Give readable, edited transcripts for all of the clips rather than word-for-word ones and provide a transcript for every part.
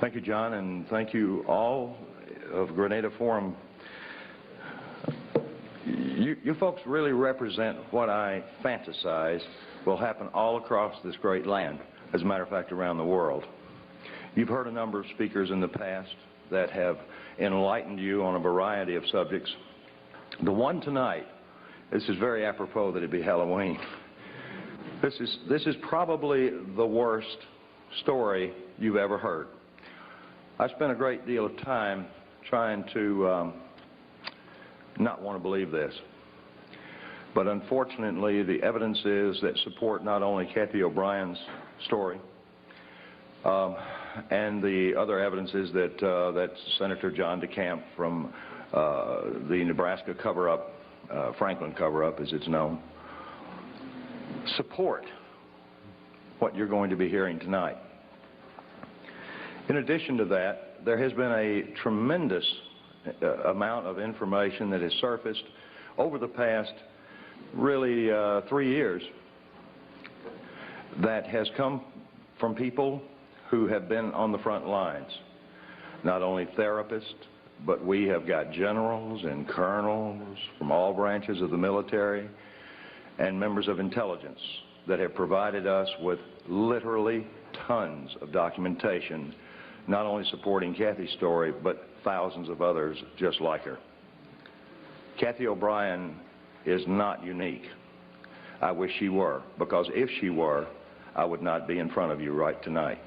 Thank you, John, and thank you all of Grenada Forum. You folks really represent what I fantasize will happen all across this great land, as a matter of fact, around the world. You've heard a number of speakers in the past that have enlightened you on a variety of subjects. The one tonight, this is very apropos that it be Halloween. This is probably the worst story you've ever heard. I spent a great deal of time trying to not want to believe this. But unfortunately, the evidence is that support not only Cathy O'Brien's story, and the other evidence is that Senator John DeCamp from the Nebraska cover-up, Franklin cover-up as it's known, support what you're going to be hearing tonight. In addition to that, there has been a tremendous amount of information that has surfaced over the past really 3 years that has come from people who have been on the front lines. Not only therapists, but we have got generals and colonels from all branches of the military and members of intelligence that have provided us with literally tons of documentation, not only supporting Cathy's story, but thousands of others just like her. Cathy O'Brien is not unique. I wish she were, because if she were, I would not be in front of you right tonight,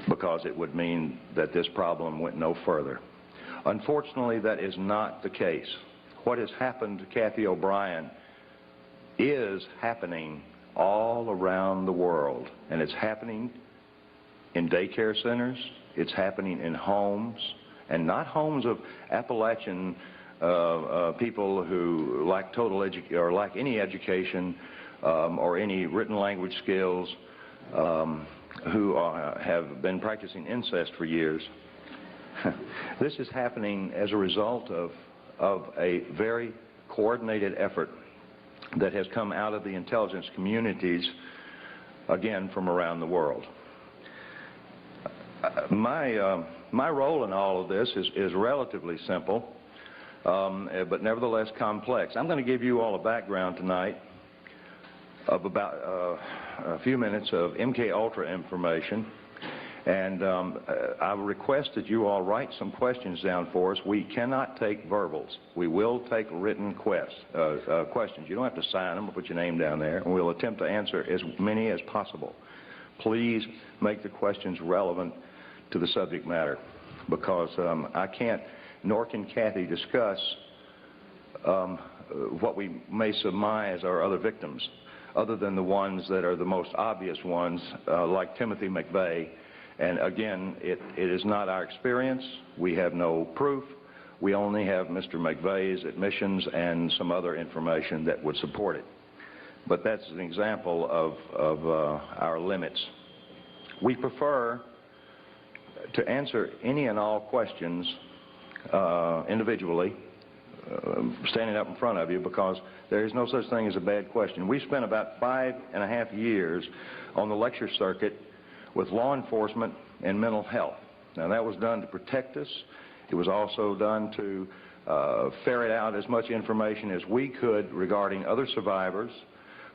because it would mean that this problem went no further. Unfortunately, that is not the case. What has happened to Cathy O'Brien is happening all around the world, and it's happening in daycare centers, it's happening in homes, and not homes of Appalachian people who lack any education or any written language skills, who have been practicing incest for years. This is happening as a result of a very coordinated effort that has come out of the intelligence communities, again, from around the world. My role in all of this is relatively simple, but nevertheless complex. I'm going to give you all a background tonight of about a few minutes of MKULTRA information, and I request that you all write some questions down for us. We cannot take verbals. We will take written questions. You don't have to sign them or put your name down there, and we'll attempt to answer as many as possible. Please make the questions relevant to the subject matter, because I can't, nor can Cathy, discuss what we may surmise are other victims, other than the ones that are the most obvious ones, like Timothy McVeigh. And again, it is not our experience. We have no proof. We only have Mr. McVeigh's admissions and some other information that would support it. But that's an example of our limits. We prefer to answer any and all questions individually, standing up in front of you, because there is no such thing as a bad question. We spent about 5.5 years on the lecture circuit with law enforcement and mental health. Now, that was done to protect us. It was also done to ferret out as much information as we could regarding other survivors,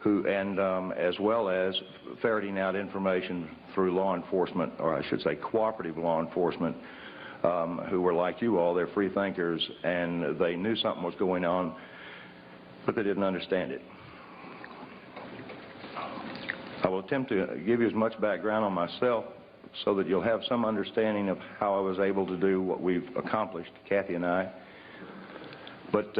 as well as ferreting out information through law enforcement, or I should say cooperative law enforcement, who were like you all. They're free thinkers, and they knew something was going on, but they didn't understand it. I will attempt to give you as much background on myself so that you'll have some understanding of how I was able to do what we've accomplished, Cathy and I. But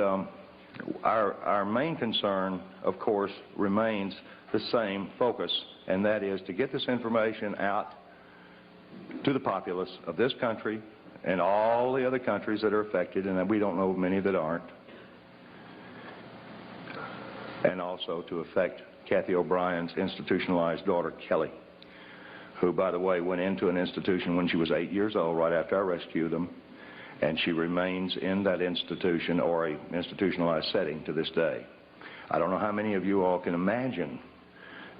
our main concern, of course, remains the same focus, and that is to get this information out to the populace of this country and all the other countries that are affected, and we don't know of many that aren't, and also to affect Cathy O'Brien's institutionalized daughter, Kelly, who, by the way, went into an institution when she was 8 years old, right after I rescued them, and she remains in that institution or an institutionalized setting to this day. I don't know how many of you all can imagine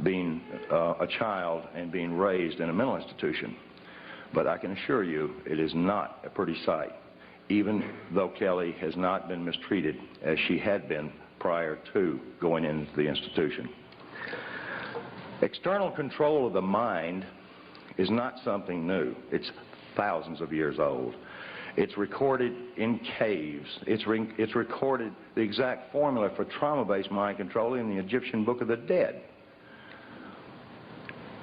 being a child and being raised in a mental institution, But I can assure you it is not a pretty sight, even though Kelly has not been mistreated as she had been prior to going into the institution. External control of the mind is not something new. It's thousands of years old. It's recorded in caves. It's recorded the exact formula for trauma-based mind control in the Egyptian Book of the Dead.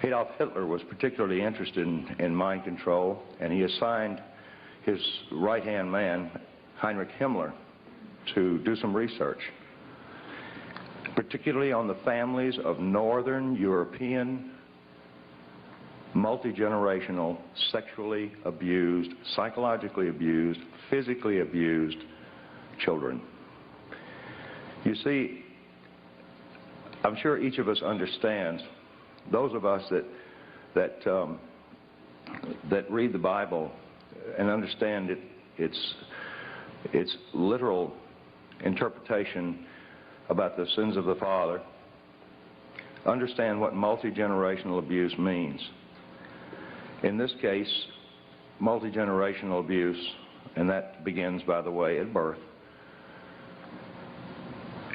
Adolf Hitler was particularly interested in mind control, and he assigned his right-hand man, Heinrich Himmler, to do some research, particularly on the families of Northern European, multi-generational, sexually abused, psychologically abused, physically abused children. You see, I'm sure each of us understands, those of us that read the Bible and understand its literal interpretation about the sins of the father, understand what multi-generational abuse means. In this case, multi-generational abuse, and that begins, by the way, at birth,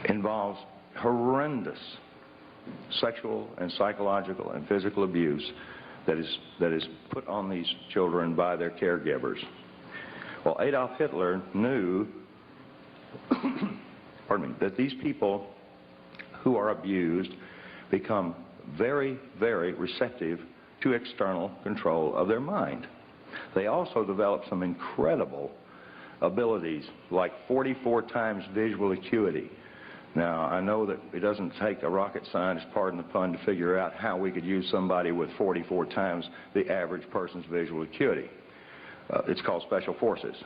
involves horrendous sexual and psychological and physical abuse that is put on these children by their caregivers. Well, Adolf Hitler knew pardon me, that these people who are abused become very, very receptive to external control of their mind. They also develop some incredible abilities, like 44 times visual acuity. Now, I know that it doesn't take a rocket scientist, pardon the pun, to figure out how we could use somebody with 44 times the average person's visual acuity. It's called special forces.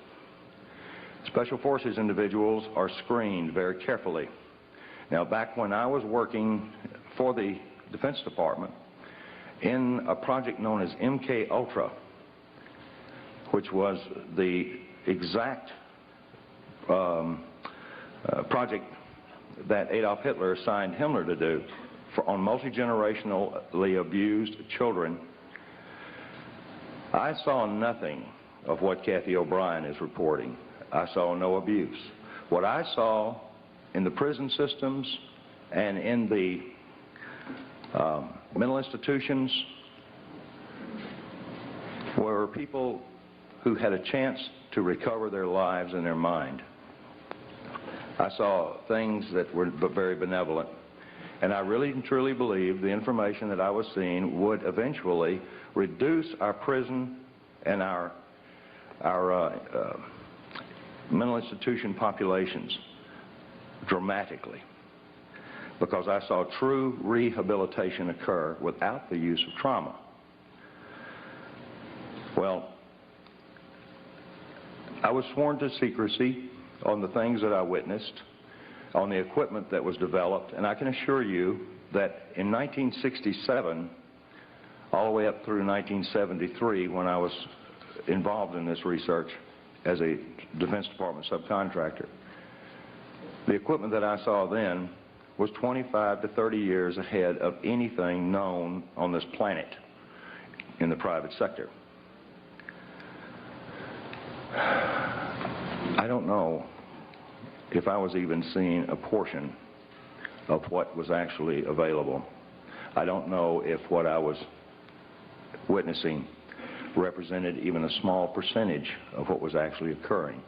Special forces individuals are screened very carefully. Now, back when I was working for the Defense Department in a project known as MKULTRA, which was the exact project that Adolf Hitler assigned Himmler to do on multi-generationally abused children, I saw nothing of what Cathy O'Brien is reporting. I saw no abuse. What I saw in the prison systems and in the mental institutions were people who had a chance to recover their lives and their mind. I saw things that were very benevolent, and I really and truly believe the information that I was seeing would eventually reduce our prison and our mental institution populations dramatically, because I saw true rehabilitation occur without the use of trauma. Well, I was sworn to secrecy on the things that I witnessed, on the equipment that was developed, and I can assure you that in 1967, all the way up through 1973, when I was involved in this research as a Defense Department subcontractor, the equipment that I saw then was 25 to 30 years ahead of anything known on this planet in the private sector. I don't know if I was even seeing a portion of what was actually available. I don't know if what I was witnessing represented even a small percentage of what was actually occurring.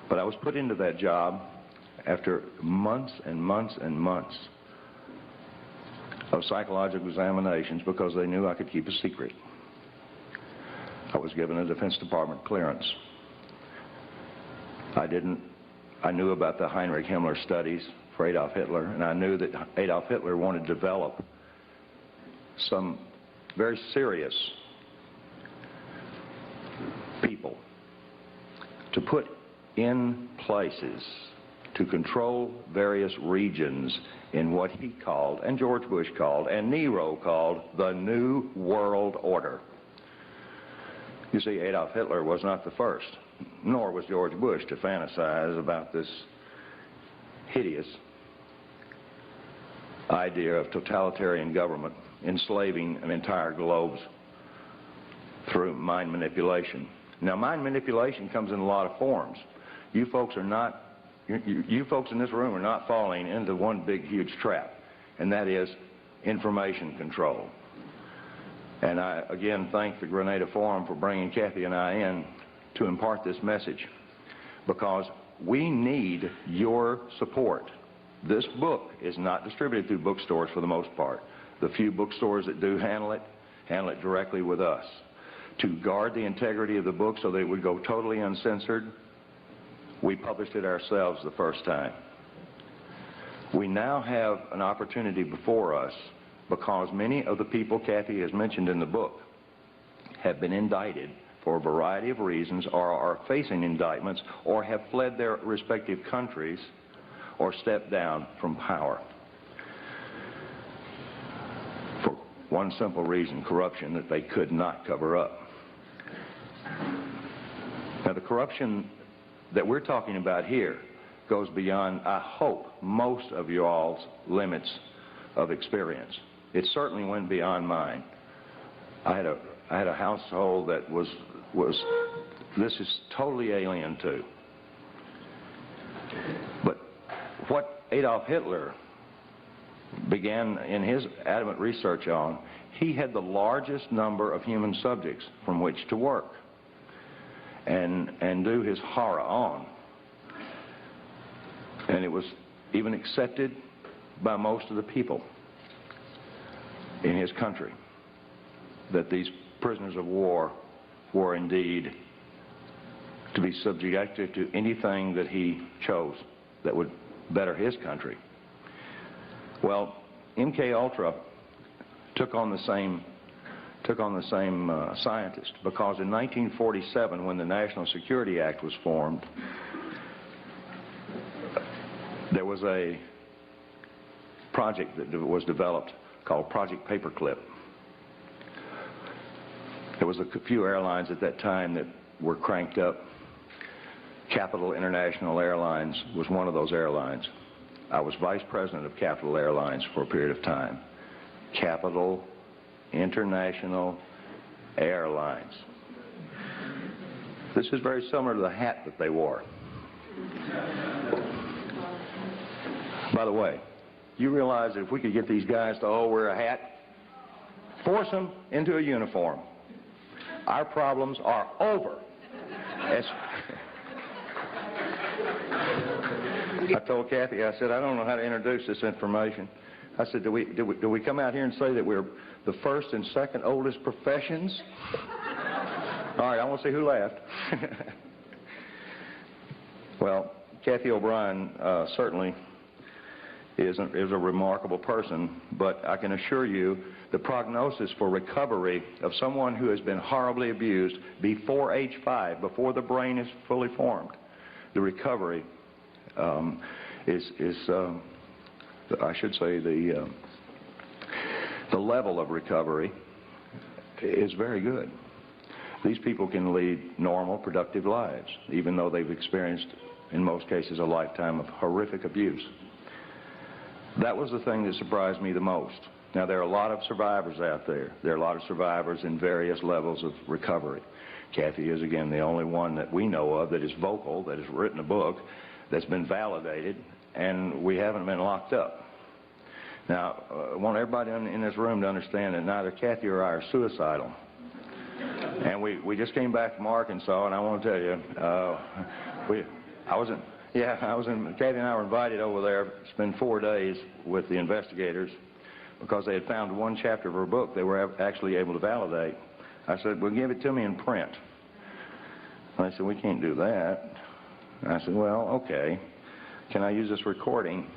But I was put into that job after months and months and months of psychological examinations because they knew I could keep a secret. I was given a Defense Department clearance. I knew about the Heinrich Himmler studies for Adolf Hitler, and I knew that Adolf Hitler wanted to develop some very serious people to put in places to control various regions in what he called, and George Bush called, and Nero called, the New World Order. You see, Adolf Hitler was not the first, nor was George Bush, to fantasize about this hideous idea of totalitarian government enslaving an entire globe's through mind manipulation. Now, mind manipulation comes in a lot of forms. You folks are not, you folks in this room are not falling into one big, huge trap, and that is information control. And I, again, thank the Grenada Forum for bringing Cathy and I in to impart this message, because we need your support. This book is not distributed through bookstores for the most part. The few bookstores that do handle it directly with us. To guard the integrity of the book so that it would go totally uncensored, we published it ourselves the first time. We now have an opportunity before us because many of the people Cathy has mentioned in the book have been indicted for a variety of reasons, or are facing indictments, or have fled their respective countries, or stepped down from power. For one simple reason: corruption that they could not cover up. Now, the corruption that we're talking about here goes beyond, I hope, most of you all's limits of experience. It certainly went beyond mine. I had a household that was this is totally alien to. But what Adolf Hitler began in his adamant research on, he had the largest number of human subjects from which to work and do his horror on. And it was even accepted by most of the people in his country that these prisoners of war were indeed to be subjected to anything that he chose that would better his country. Well, MKULTRA took on the same scientist, because in 1947, when the National Security Act was formed, there was a project that was developed called Project Paperclip. There was a few airlines at that time that were cranked up. Capital International Airlines was one of those airlines. I was vice president of Capital Airlines for a period of time. Capital International Airlines. This is very similar to the hat that they wore. By the way, you realize that if we could get these guys to all wear a hat, force them into a uniform, our problems are over. I told Cathy, I said, I don't know how to introduce this information. I said, do we come out here and say that we're the first and second oldest professions? All right, I want to see who laughed. Well, Cathy O'Brien certainly is a remarkable person, but I can assure you the prognosis for recovery of someone who has been horribly abused before age 5, before the brain is fully formed, the recovery I should say the level of recovery is very good. These people can lead normal, productive lives, even though they've experienced, in most cases, a lifetime of horrific abuse. That was the thing that surprised me the most. Now, there are a lot of survivors out there. There are a lot of survivors in various levels of recovery. Cathy is, again, the only one that we know of that is vocal, that has written a book, that's been validated, and we haven't been locked up. Now, I want everybody in this room to understand that neither Cathy or I are suicidal. And we just came back from Arkansas, and I want to tell you, Cathy and I were invited over there to spend 4 days with the investigators because they had found one chapter of her book they were actually able to validate. I said, well, give it to me in print. And they said, we can't do that. And I said, well, okay. Can I use this recording?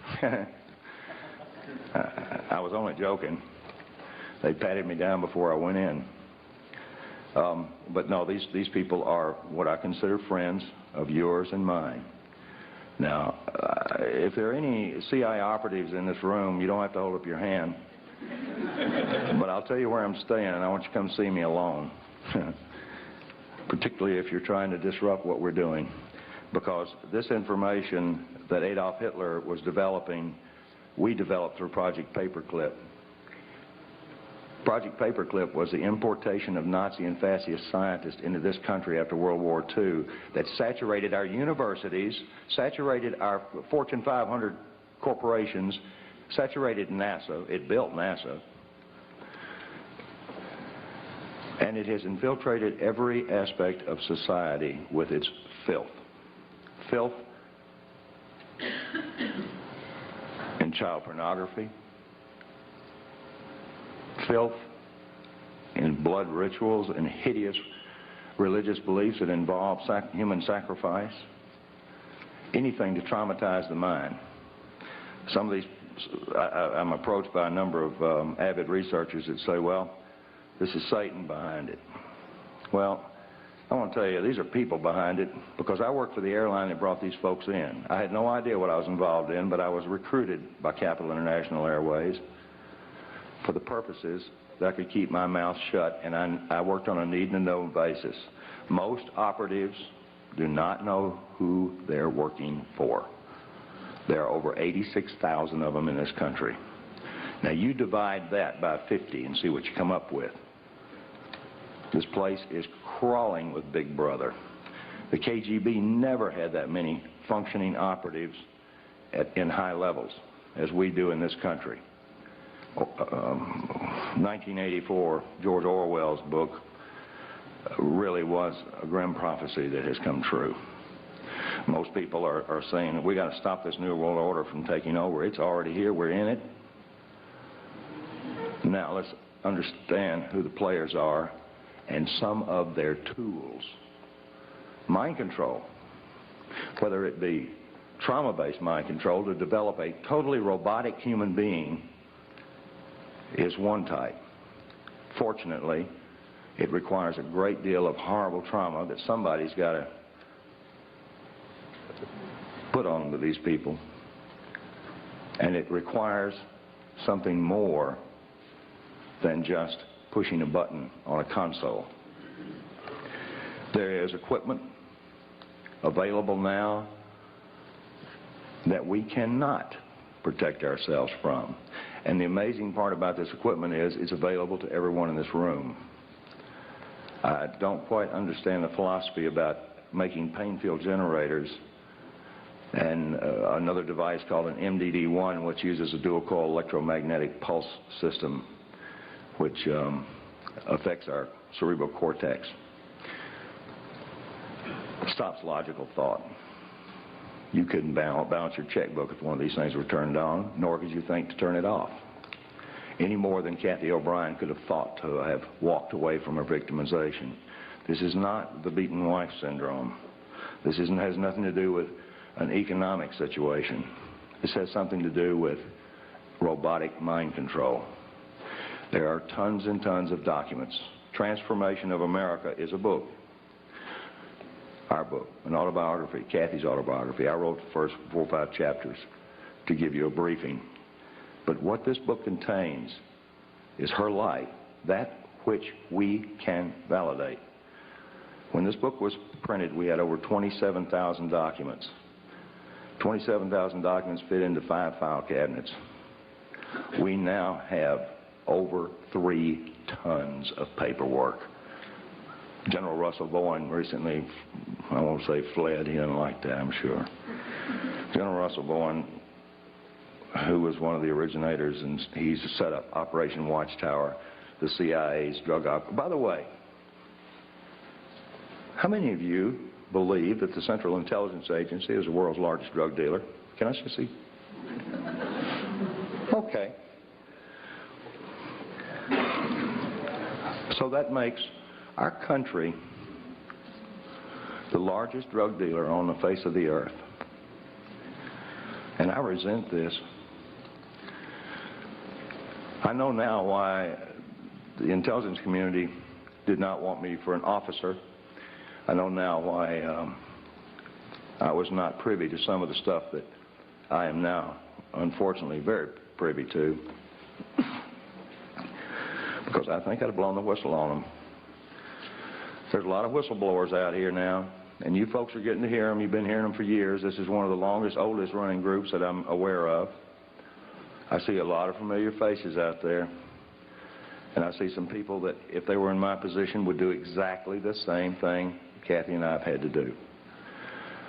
I was only joking. They patted me down before I went in. But no, these people are what I consider friends of yours and mine. Now, if there are any CIA operatives in this room, you don't have to hold up your hand. But I'll tell you where I'm staying, and I want you to come see me alone. Particularly if you're trying to disrupt what we're doing. Because this information that Adolf Hitler was developing, we developed through Project Paperclip. Project Paperclip was the importation of Nazi and fascist scientists into this country after World War II that saturated our universities, saturated our Fortune 500 corporations, saturated NASA. It built NASA. And it has infiltrated every aspect of society with its filth. Filth in child pornography, filth in blood rituals and hideous religious beliefs that involve human sacrifice, anything to traumatize the mind. Some of these, I'm approached by a number of avid researchers that say, well, this is Satan behind it. Well, I want to tell you, these are people behind it, because I worked for the airline that brought these folks in. I had no idea what I was involved in, but I was recruited by Capital International Airways for the purposes that I could keep my mouth shut, and I worked on a need-to-know basis. Most operatives do not know who they're working for. There are over 86,000 of them in this country. Now you divide that by 50 and see what you come up with. This place is crawling with Big Brother. The KGB never had that many functioning operatives in high levels as we do in this country. 1984, George Orwell's book, really was a grim prophecy that has come true. Most people are saying that we got to stop this New World Order from taking over. It's already here. We're in it. Now let's understand who the players are and some of their tools. Mind control, whether it be trauma-based mind control to develop a totally robotic human being, is one type. Fortunately, it requires a great deal of horrible trauma that somebody's got to put on to these people, and it requires something more than just pushing a button on a console. There is equipment available now that we cannot protect ourselves from. And the amazing part about this equipment is it's available to everyone in this room. I don't quite understand the philosophy about making pain field generators and another device called an MDD-1, which uses a dual coil electromagnetic pulse system, which affects our cerebral cortex. Stops logical thought. You couldn't balance your checkbook if one of these things were turned on, nor could you think to turn it off. Any more than Cathy O'Brien could have thought to have walked away from her victimization. This is not the beaten wife syndrome. This has nothing to do with an economic situation. This has something to do with robotic mind control. There are tons and tons of documents. Transformation of America is a book. Our book, an autobiography, Cathy's autobiography. I wrote the first 4 or 5 chapters to give you a briefing. But what this book contains is her life, that which we can validate. When this book was printed, we had over 27,000 documents. 27,000 documents fit into 5 file cabinets. We now have over 3 tons of paperwork. General Russell Bowen recently, I won't say fled, he doesn't like that, I'm sure. General Russell Bowen, who was one of the originators, and he's set up Operation Watchtower, the CIA's drug op. By the way, how many of you believe that the Central Intelligence Agency is the world's largest drug dealer? Can I see? Okay. So that makes our country the largest drug dealer on the face of the earth. And I resent this. I know now why the intelligence community did not want me for an officer. I know now why I was not privy to some of the stuff that I am now, unfortunately, very privy to. Because I think I'd have blown the whistle on them. There's a lot of whistleblowers out here now, and you folks are getting to hear them. You've been hearing them for years. This is one of the longest, oldest running groups that I'm aware of. I see a lot of familiar faces out there. And I see some people that, if they were in my position, would do exactly the same thing Cathy and I have had to do.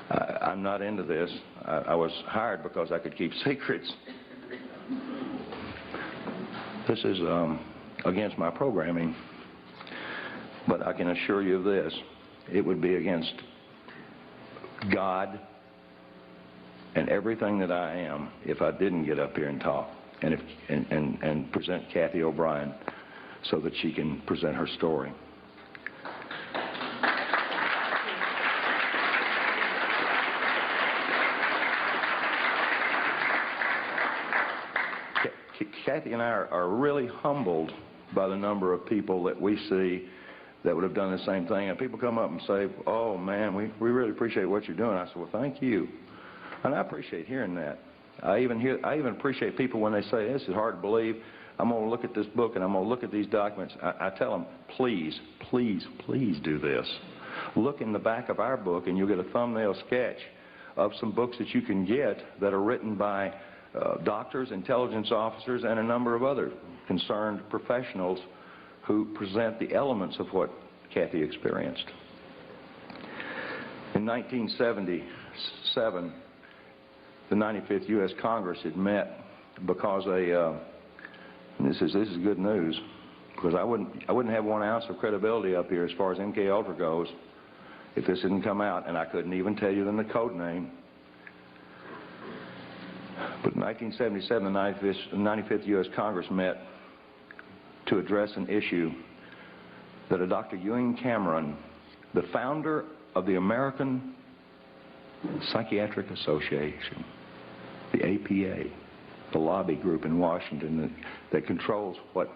I'm not into this. I was hired because I could keep secrets. This is against my programming. But I can assure you of this. It would be against God and everything that I am if I didn't get up here and talk and present Cathy O'Brien so that she can present her story. Cathy and I are really humbled by the number of people that we see that would have done the same thing. And people come up and say, oh man, we really appreciate what you're doing. I said, well, thank you. And I appreciate hearing that. I even appreciate people when they say, this is hard to believe. I'm going to look at this book and I'm going to look at these documents. I tell them, please, please, please do this. Look in the back of our book and you'll get a thumbnail sketch of some books that you can get that are written by doctors, intelligence officers, and a number of other concerned professionals who present the elements of what Cathy experienced. In 1977, the 95th U.S. Congress had met because this is good news, because I wouldn't have 1 ounce of credibility up here as far as MKULTRA goes if this didn't come out, and I couldn't even tell you the code name. But in 1977, the 95th U.S. Congress met to address an issue that a Dr. Ewing Cameron, the founder of the American Psychiatric Association, the APA, the lobby group in Washington that controls what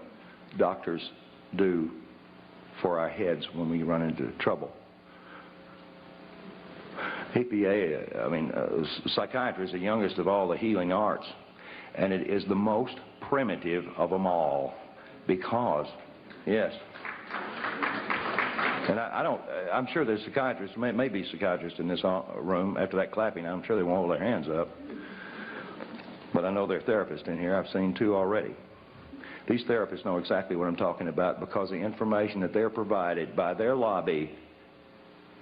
doctors do for our heads when we run into trouble. APA, psychiatry is the youngest of all the healing arts, and it is the most primitive of them all because, yes, and I'm sure there's psychiatrists, may be psychiatrists in this room. After that clapping, I'm sure they won't hold their hands up. But I know there are therapists in here. I've seen 2 already. These therapists know exactly what I'm talking about because the information that they're provided by their lobby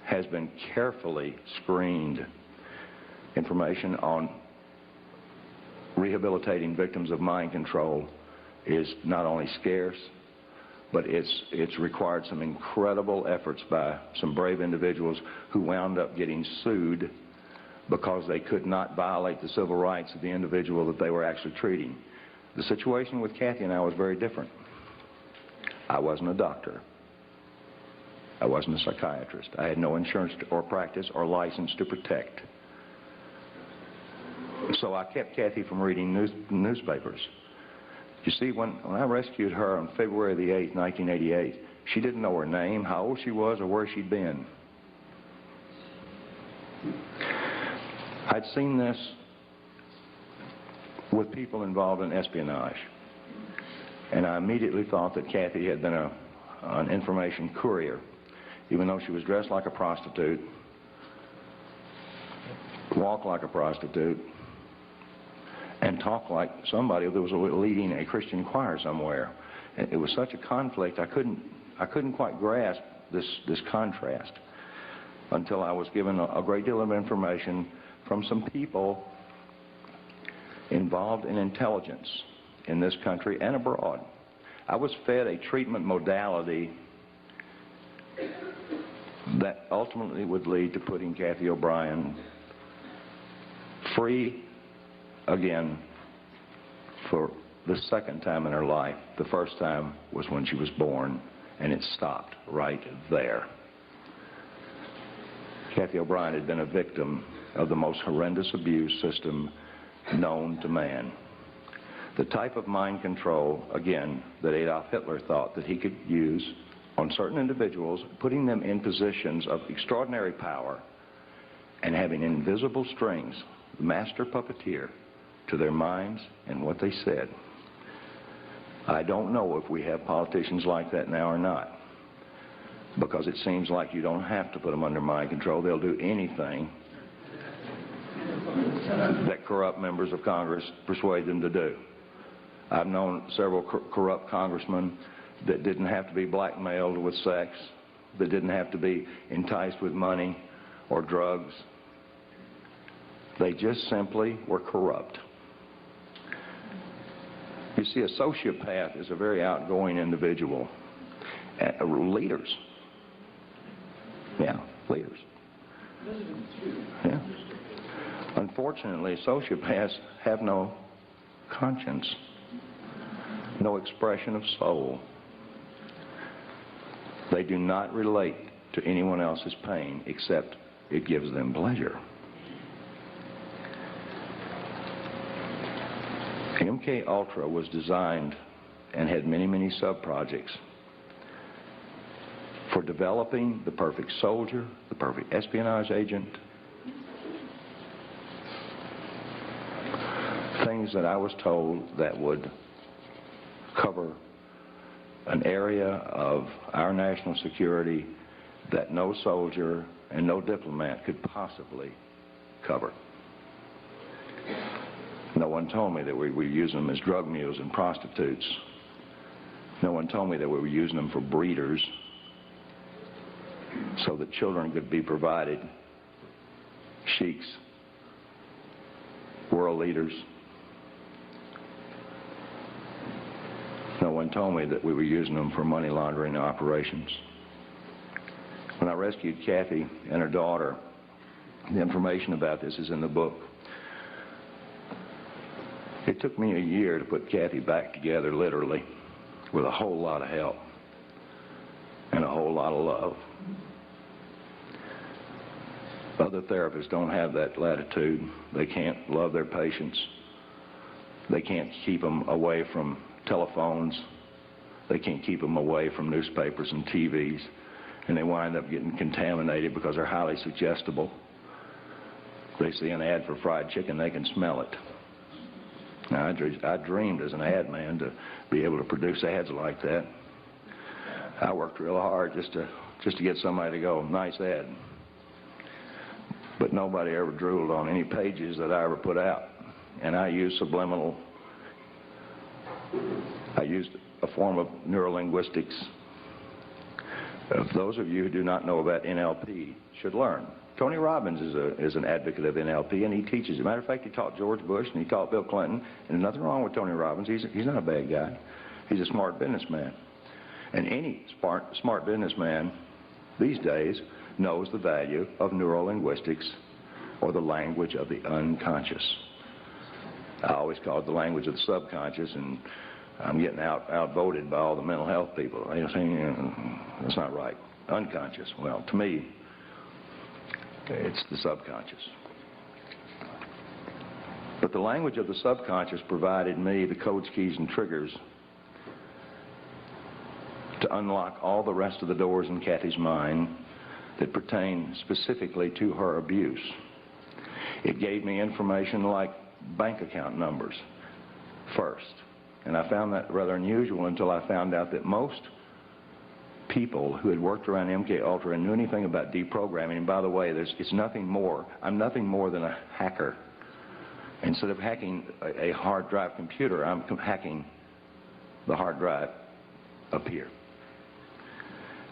has been carefully screened. Information on rehabilitating victims of mind control is not only scarce, but it's required some incredible efforts by some brave individuals who wound up getting sued because they could not violate the civil rights of the individual that they were actually treating. The situation with Cathy and I was very different. I wasn't a doctor. I wasn't a psychiatrist. I had no insurance or practice or license to protect. So I kept Cathy from reading newspapers. You see, when I rescued her on February the 8th, 1988, she didn't know her name, how old she was, or where she'd been. I'd seen this with people involved in espionage, and I immediately thought that Cathy had been an information courier, even though she was dressed like a prostitute, walked like a prostitute, and talked like somebody that was leading a Christian choir somewhere. And it was such a conflict, I couldn't quite grasp this contrast until I was given a great deal of information from some people involved in intelligence in this country and abroad. I was fed a treatment modality that ultimately would lead to putting Cathy O'Brien free again for the second time in her life. The first time was when she was born, and it stopped right there. Cathy O'Brien had been a victim of the most horrendous abuse system known to man. The type of mind control, again, that Adolf Hitler thought that he could use on certain individuals, putting them in positions of extraordinary power and having invisible strings, the master puppeteer, to their minds and what they said. I don't know if we have politicians like that now or not, because it seems like you don't have to put them under mind control. They'll do anything that corrupt members of Congress persuade them to do. I've known several corrupt congressmen that didn't have to be blackmailed with sex, that didn't have to be enticed with money or drugs. They just simply were corrupt. You see, a sociopath is a very outgoing individual. Leaders. Yeah, leaders. Yeah. Unfortunately, sociopaths have no conscience, no expression of soul. They do not relate to anyone else's pain except it gives them pleasure. MKULTRA was designed and had many, many sub-projects for developing the perfect soldier, the perfect espionage agent, things that I was told that would cover an area of our national security that no soldier and no diplomat could possibly cover. No one told me that we were using them as drug mules and prostitutes. No one told me that we were using them for breeders so that children could be provided sheiks, world leaders. No one told me that we were using them for money laundering operations. When I rescued Cathy and her daughter, the information about this is in the book. It took me a year to put Cathy back together, literally, with a whole lot of help and a whole lot of love. Other therapists don't have that latitude. They can't love their patients. They can't keep them away from telephones. They can't keep them away from newspapers and TVs. And they wind up getting contaminated because they're highly suggestible. They see an ad for fried chicken, they can smell it. Now, I dreamed as an ad man to be able to produce ads like that. I worked real hard just to get somebody to go, nice ad. But nobody ever drooled on any pages that I ever put out. And I used subliminal. I used a form of neurolinguistics. Those of you who do not know about NLP should learn. Tony Robbins is an advocate of NLP, and he teaches. As a matter of fact, he taught George Bush and he taught Bill Clinton. And there's nothing wrong with Tony Robbins. He's not a bad guy. He's a smart businessman. And any smart businessman these days knows the value of neurolinguistics, or the language of the unconscious. I always call it the language of the subconscious, and I'm getting outvoted by all the mental health people. They're saying, that's not right. Unconscious. Well, to me, it's the subconscious. But the language of the subconscious provided me the codes, keys, and triggers to unlock all the rest of the doors in Cathy's mind that pertain specifically to her abuse. It gave me information like bank account numbers first. And I found that rather unusual until I found out that most people who had worked around MKULTRA and knew anything about deprogramming, and by the way, it's nothing more. I'm nothing more than a hacker. Instead of hacking a hard drive computer, I'm hacking the hard drive up here.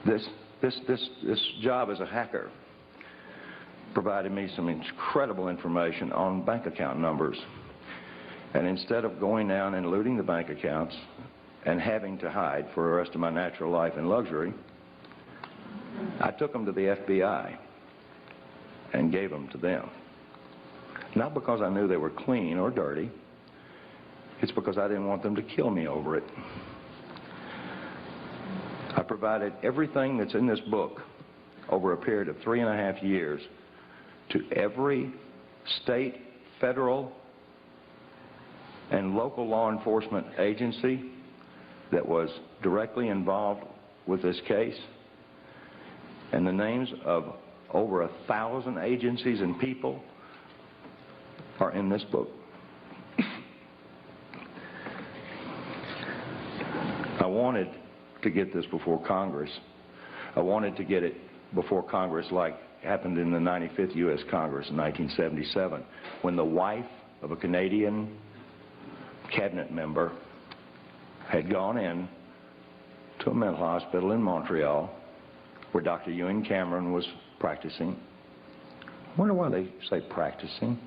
This job as a hacker provided me some incredible information on bank account numbers. And instead of going down and looting the bank accounts and having to hide for the rest of my natural life in luxury, I took them to the FBI and gave them to them. Not because I knew they were clean or dirty. It's because I didn't want them to kill me over it. I provided everything that's in this book over a period of 3.5 years to every state, federal, and local law enforcement agency that was directly involved with this case. And the names of over 1,000 agencies and people are in this book. I wanted to get this before Congress. I wanted to get it before Congress like happened in the 95th U.S. Congress in 1977, when the wife of a Canadian cabinet member had gone in to a mental hospital in Montreal where Dr. Ewan Cameron was practicing. I wonder why they say practicing.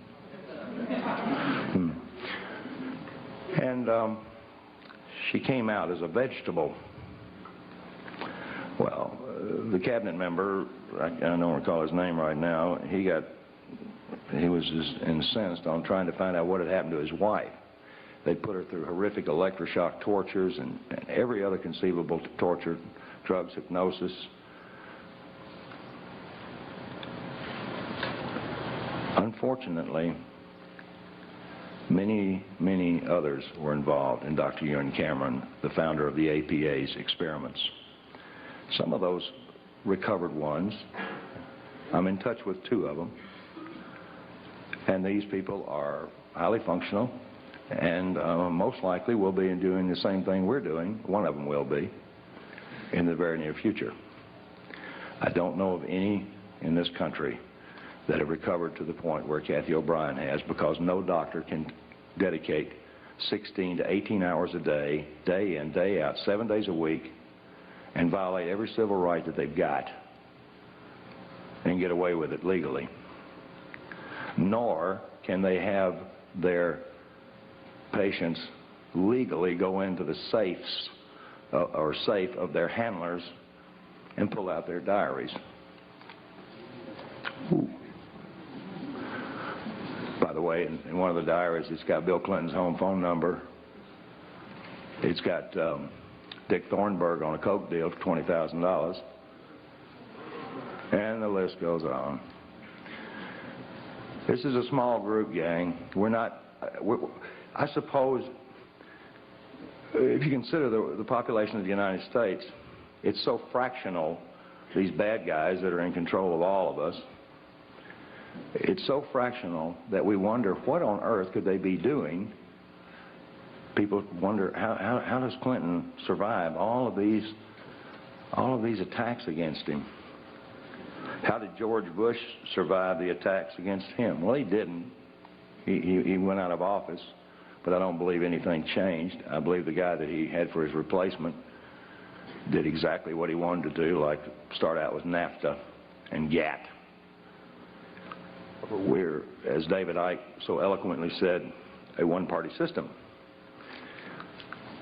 And she came out as a vegetable. Well, the cabinet member, I don't recall his name right now, he was just incensed on trying to find out what had happened to his wife. They put her through horrific electroshock tortures and every other conceivable torture, drugs, hypnosis. Unfortunately, many others were involved in Dr. Ewan Cameron, the founder of the APA's experiments. Some of those recovered ones, I'm in touch with 2 of them, and these people are highly functional and most likely will be doing the same thing we're doing. One of them will be in the very near future. I don't know of any in this country that have recovered to the point where Cathy O'Brien has, because no doctor can dedicate 16 to 18 hours a day, day in, day out, 7 days a week, and violate every civil right that they've got and get away with it legally. Nor can they have their patients legally go into the safes or safe of their handlers and pull out their diaries. Ooh. By the way, in one of the diaries, it's got Bill Clinton's home phone number. It's got Dick Thornburg on a coke deal for $20,000. And the list goes on. This is a small group, gang. I suppose, if you consider the population of the United States, it's so fractional, these bad guys that are in control of all of us, it's so fractional that we wonder what on earth could they be doing. People wonder how does Clinton survive all of these attacks against him? How did George Bush survive the attacks against him? Well, he didn't. He went out of office, but I don't believe anything changed. I believe the guy that he had for his replacement did exactly what he wanted to do, like start out with NAFTA and GATT. We're, as David Icke so eloquently said, a one-party system.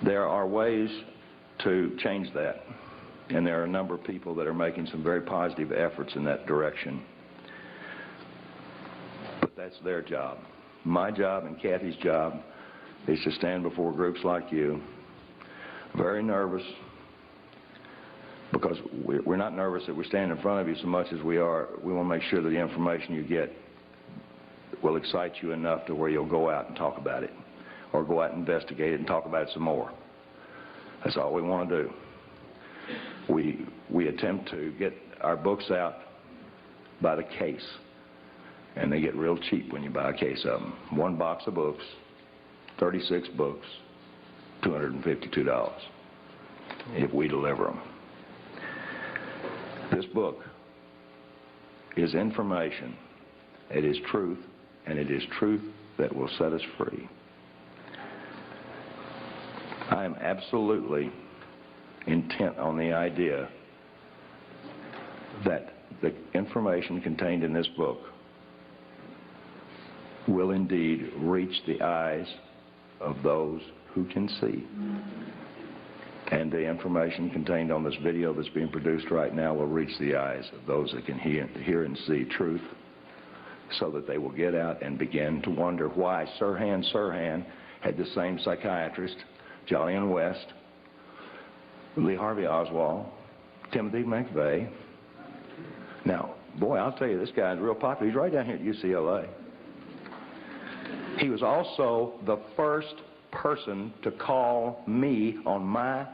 There are ways to change that, and there are a number of people that are making some very positive efforts in that direction. But that's their job. My job and Cathy's job is to stand before groups like you, very nervous, because we're not nervous that we stand in front of you so much as we want to make sure that the information you get will excite you enough to where you'll go out and talk about it, or go out and investigate it and talk about it some more. That's all we want to do. We attempt to get our books out by the case, and they get real cheap when you buy a case of them. One box of books, 36 books, $252 if we deliver them. This book is information. It is truth, and it is truth that will set us free. I am absolutely intent on the idea that the information contained in this book will indeed reach the eyes of those who can see. And the information contained on this video that's being produced right now will reach the eyes of those that can hear and see truth, so that they will get out and begin to wonder why Sirhan had the same psychiatrist, Jolyon West, Lee Harvey Oswald, Timothy McVeigh. Now, boy, I'll tell you, this guy is real popular. He's right down here at UCLA. He was also the first person to call me on my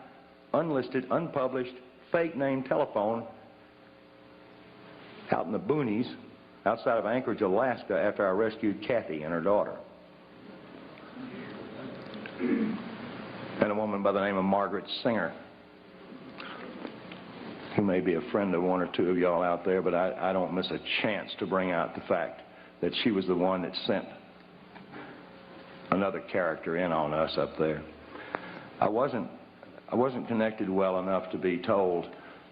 unlisted, unpublished, fake name telephone out in the boonies outside of Anchorage, Alaska, after I rescued Cathy and her daughter. And a woman by the name of Margaret Singer, who may be a friend of one or two of y'all out there, but I don't miss a chance to bring out the fact that she was the one that sent another character in on us up there. I wasn't I wasn't connected well enough to be told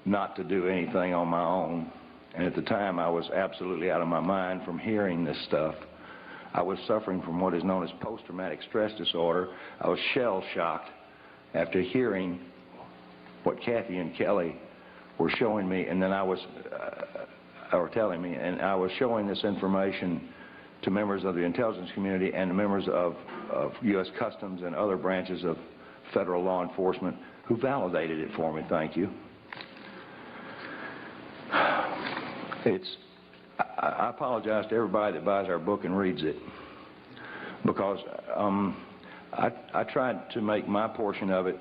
not to do anything on my own. And at the time, I was absolutely out of my mind from hearing this stuff. I was suffering from what is known as post-traumatic stress disorder. I was shell-shocked after hearing what Cathy and Kelly were showing me, and then or telling me, and I was showing this information to members of the intelligence community and members of U.S. Customs and other branches of federal law enforcement who validated it for me, thank you. I apologize to everybody that buys our book and reads it, because I tried to make my portion of it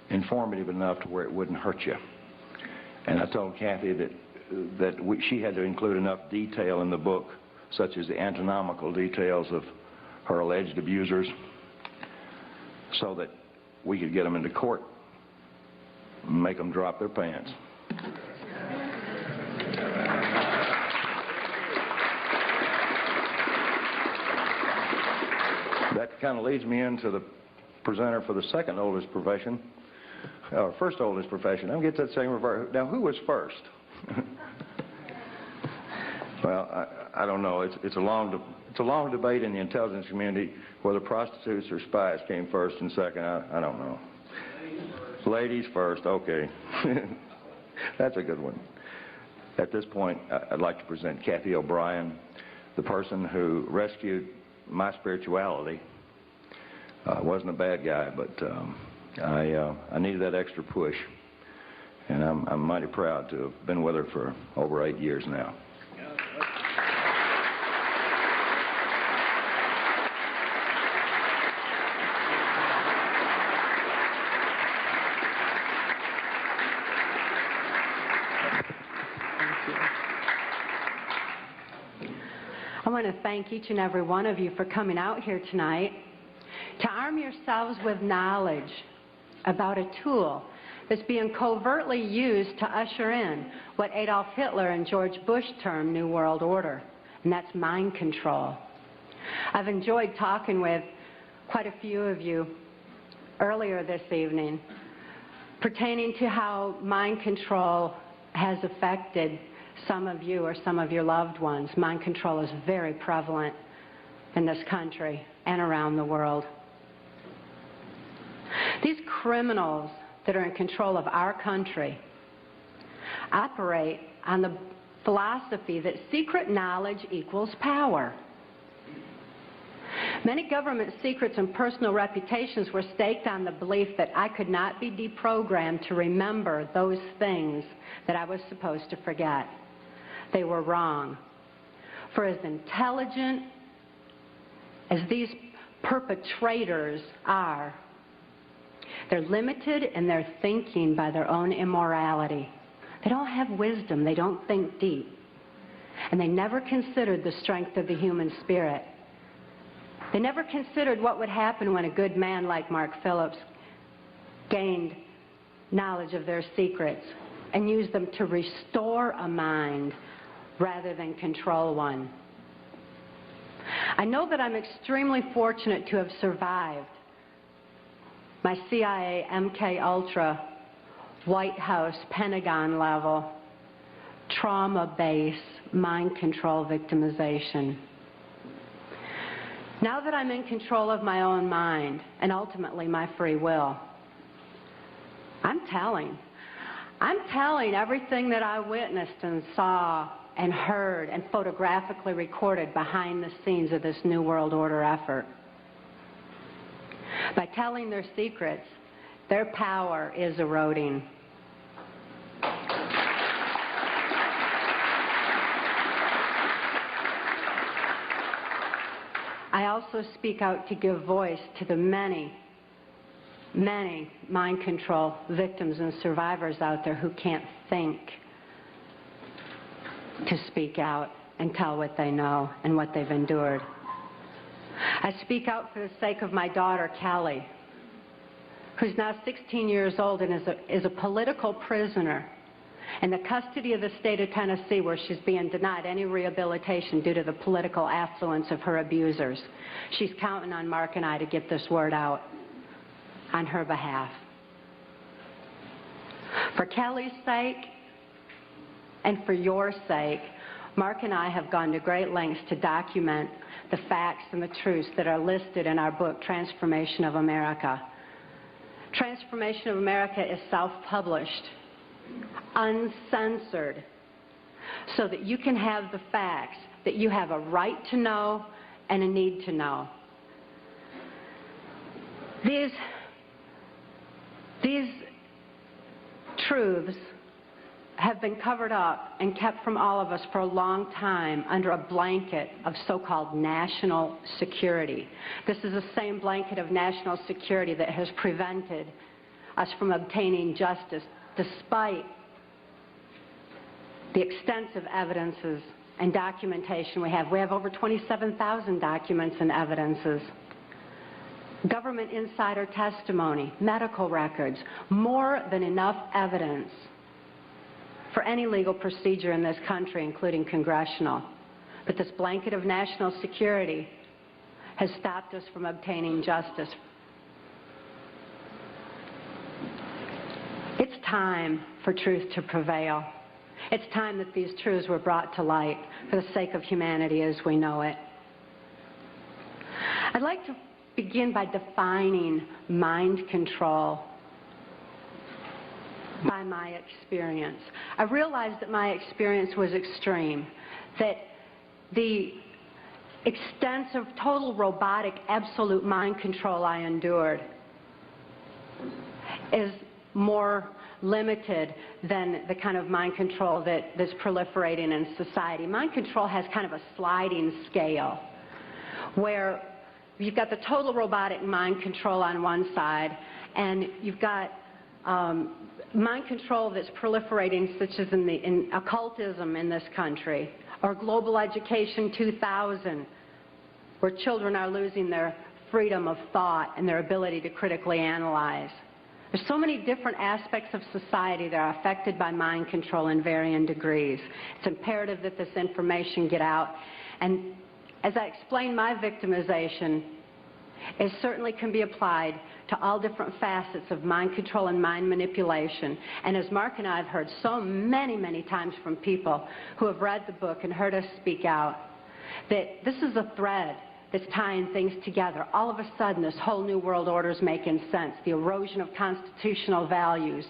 informative enough to where it wouldn't hurt you. And I told Cathy that she had to include enough detail in the book, such as the anatomical details of her alleged abusers, so that we could get them into court and make them drop their pants. That kind of leads me into the presenter for the second oldest profession, or first oldest profession. I'll get to that second reverse. Now, who was first? Well, I don't know. It's a long debate in the intelligence community whether prostitutes or spies came first and second. I don't know. Ladies first, okay. That's a good one. At this point, I'd like to present Cathy O'Brien, the person who rescued my spirituality. I wasn't a bad guy, but I needed that extra push, and I'm mighty proud to have been with her for over 8 years now. I want to thank each and every one of you for coming out here tonight to arm yourselves with knowledge about a tool that's being covertly used to usher in what Adolf Hitler and George Bush termed New World Order, and that's mind control. I've enjoyed talking with quite a few of you earlier this evening pertaining to how mind control has affected some of you or some of your loved ones. Mind control is very prevalent in this country and around the world. These criminals that are in control of our country operate on the philosophy that secret knowledge equals power. Many government secrets and personal reputations were staked on the belief that I could not be deprogrammed to remember those things that I was supposed to forget. They were wrong. For as intelligent as these perpetrators are, they're limited in their thinking by their own immorality. They don't have wisdom. They don't think deep. And they never considered the strength of the human spirit. They never considered what would happen when a good man like Mark Phillips gained knowledge of their secrets and used them to restore a mind rather than control one. I know that I'm extremely fortunate to have survived my CIA, MKULTRA, White House, Pentagon level, trauma-based mind control victimization. Now that I'm in control of my own mind and ultimately my free will, I'm telling everything that I witnessed and saw and heard and photographically recorded behind the scenes of this New World Order effort. By telling their secrets, their power is eroding. I also speak out to give voice to the many, many mind control victims and survivors out there who can't think to speak out and tell what they know and what they've endured. I speak out for the sake of my daughter, Kelly, who's now 16 years old and is a political prisoner in the custody of the state of Tennessee, where she's being denied any rehabilitation due to the political affluence of her abusers. She's counting on Mark and I to get this word out on her behalf. For Kelly's sake and for your sake, Mark and I have gone to great lengths to document the facts and the truths that are listed in our book, Transformation of America. Transformation of America is self-published, uncensored, so that you can have the facts that you have a right to know and a need to know. These truths have been covered up and kept from all of us for a long time under a blanket of so-called national security. This is the same blanket of national security that has prevented us from obtaining justice despite the extensive evidences and documentation we have. We have over 27,000 documents and evidences. Government insider testimony, medical records, more than enough evidence for any legal procedure in this country, including congressional. But this blanket of national security has stopped us from obtaining justice. It's time for truth to prevail. It's time that these truths were brought to light for the sake of humanity as we know it. I'd like to begin by defining mind control by my experience. I realized that my experience was extreme, that the extensive, total robotic, absolute mind control I endured is more limited than the kind of mind control that's proliferating in society. Mind control has kind of a sliding scale where you've got the total robotic mind control on one side, and you've got mind control that's proliferating, such as in occultism in this country, or Global Education 2000, where children are losing their freedom of thought and their ability to critically analyze. There's so many different aspects of society that are affected by mind control in varying degrees. It's imperative that this information get out. And as I explained, my victimization, it certainly can be applied to all different facets of mind control and mind manipulation. And as Mark and I have heard so many, many times from people who have read the book and heard us speak out, that this is a thread that's tying things together. All of a sudden, this whole new world order is making sense. The erosion of constitutional values,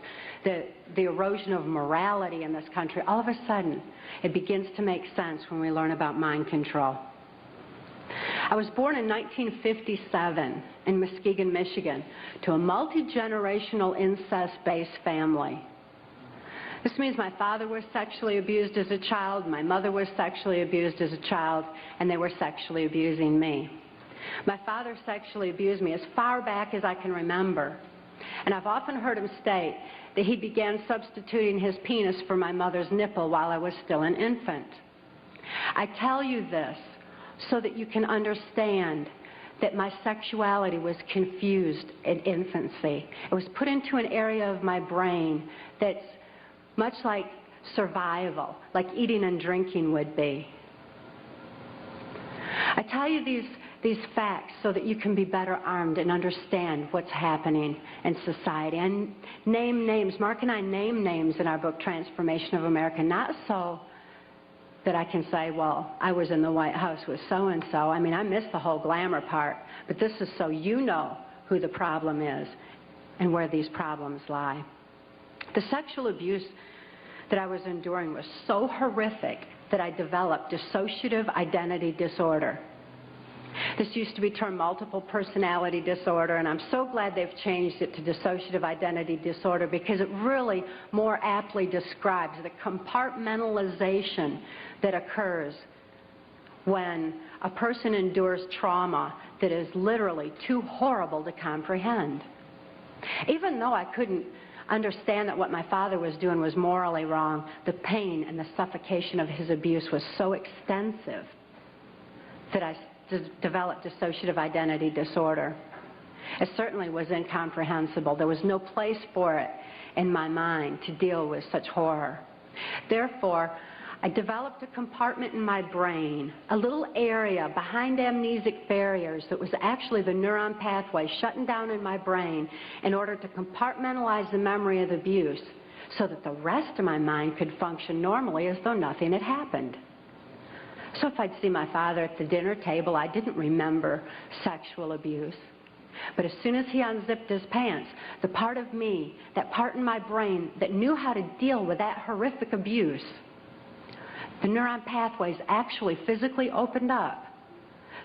the erosion of morality in this country, all of a sudden, it begins to make sense when we learn about mind control. I was born in 1957 in Muskegon, Michigan, to a multi-generational incest-based family. This means my father was sexually abused as a child, my mother was sexually abused as a child, and they were sexually abusing me. My father sexually abused me as far back as I can remember, and I've often heard him state that he began substituting his penis for my mother's nipple while I was still an infant. I tell you this so that you can understand that my sexuality was confused in infancy. It was put into an area of my brain that's much like survival, like eating and drinking would be. I tell you these facts so that you can be better armed and understand what's happening in society. And name names. Mark and I name names in our book, Transformation of America, not so that I can say, well, I was in the White House with so-and-so. I mean, I missed the whole glamour part. But this is so you know who the problem is and where these problems lie. The sexual abuse that I was enduring was so horrific that I developed dissociative identity disorder. This used to be termed multiple personality disorder, and I'm so glad they've changed it to dissociative identity disorder because it really more aptly describes the compartmentalization that occurs when a person endures trauma that is literally too horrible to comprehend. Even though I couldn't understand that what my father was doing was morally wrong, the pain and the suffocation of his abuse was so extensive that I developed dissociative identity disorder. It certainly was incomprehensible. There was no place for it in my mind to deal with such horror. Therefore, I developed a compartment in my brain, a little area behind amnesic barriers that was actually the neuron pathway shutting down in my brain in order to compartmentalize the memory of the abuse so that the rest of my mind could function normally as though nothing had happened. So if I'd see my father at the dinner table, I didn't remember sexual abuse. But as soon as he unzipped his pants, the part of me, that part in my brain that knew how to deal with that horrific abuse, the neuron pathways actually physically opened up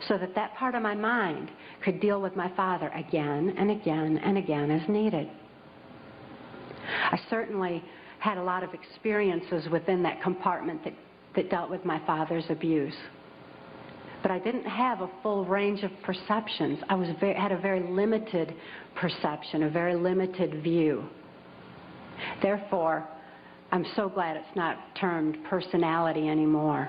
so that that part of my mind could deal with my father again and again and again as needed. I certainly had a lot of experiences within that compartment that dealt with my father's abuse. But I didn't have a full range of perceptions. I had a very limited perception, a very limited view. Therefore, I'm so glad it's not termed personality anymore.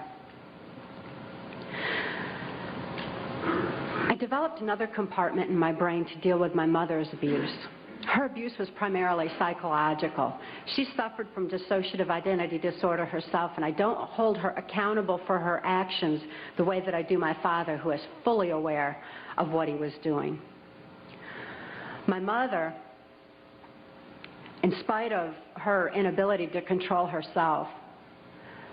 I developed another compartment in my brain to deal with my mother's abuse. Her abuse was primarily psychological. She suffered from dissociative identity disorder herself, and I don't hold her accountable for her actions the way that I do my father, who is fully aware of what he was doing. My mother, in spite of her inability to control herself,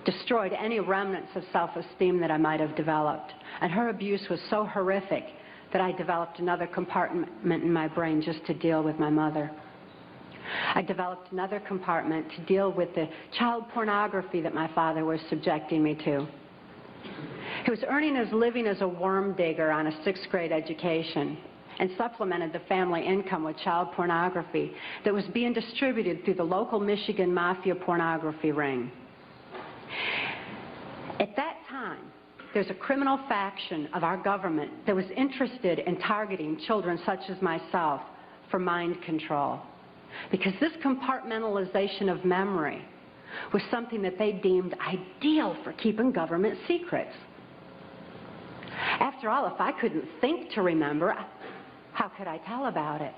destroyed any remnants of self-esteem that I might have developed. And her abuse was so horrific that I developed another compartment in my brain just to deal with my mother. I developed another compartment to deal with the child pornography that my father was subjecting me to. He was earning his living as a worm digger on a 6th grade education and supplemented the family income with child pornography that was being distributed through the local Michigan mafia pornography ring. At that time, there's a criminal faction of our government that was interested in targeting children such as myself for mind control, because this compartmentalization of memory was something that they deemed ideal for keeping government secrets. After all, if I couldn't think to remember, how could I tell about it?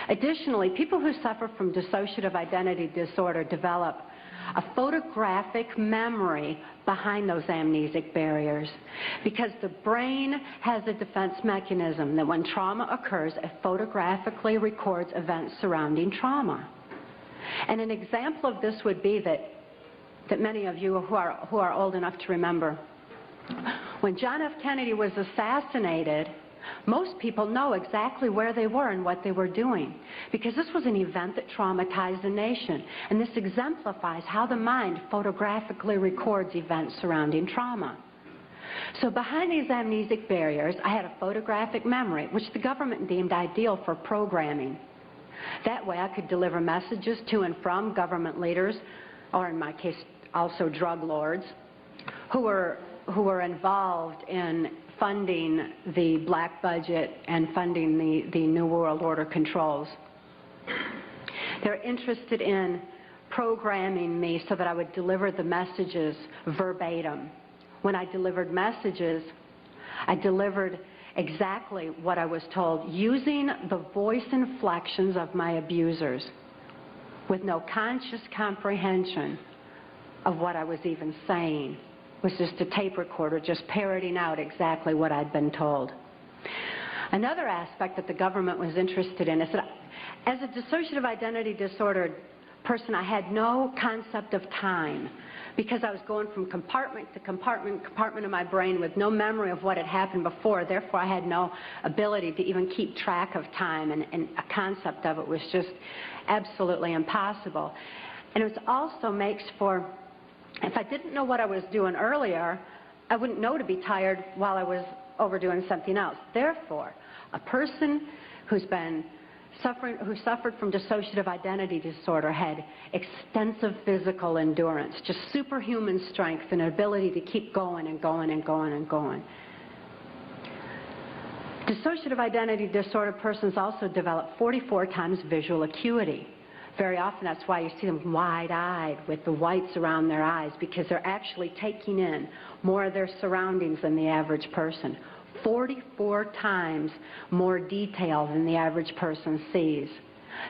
Additionally, people who suffer from dissociative identity disorder develop a photographic memory behind those amnesic barriers, because the brain has a defense mechanism that when trauma occurs, it photographically records events surrounding trauma. And an example of this would be that many of you who are old enough to remember, when John F. Kennedy was assassinated, most people know exactly where they were and what they were doing, because this was an event that traumatized the nation. And this exemplifies how the mind photographically records events surrounding trauma. So behind these amnesic barriers, I had a photographic memory, which the government deemed ideal for programming. That way I could deliver messages to and from government leaders, or in my case, also drug lords, who were involved in funding the black budget and funding the New World Order controls. They're interested in programming me so that I would deliver the messages verbatim. When I delivered messages, I delivered exactly what I was told, using the voice inflections of my abusers, with no conscious comprehension of what I was even saying. It was just a tape recorder just parroting out exactly what I'd been told. Another aspect that the government was interested in is that as a dissociative identity disordered person, I had no concept of time, because I was going from compartment to compartment of my brain with no memory of what had happened before. Therefore, I had no ability to even keep track of time, and a concept of it was just absolutely impossible. And it also makes for, if I didn't know what I was doing earlier, I wouldn't know to be tired while I was overdoing something else. Therefore, a person who suffered from dissociative identity disorder had extensive physical endurance, just superhuman strength and an ability to keep going and going and going and going. Dissociative identity disorder persons also develop 44 times visual acuity. Very often that's why you see them wide-eyed with the whites around their eyes, because they're actually taking in more of their surroundings than the average person. 44 times more detail than the average person sees.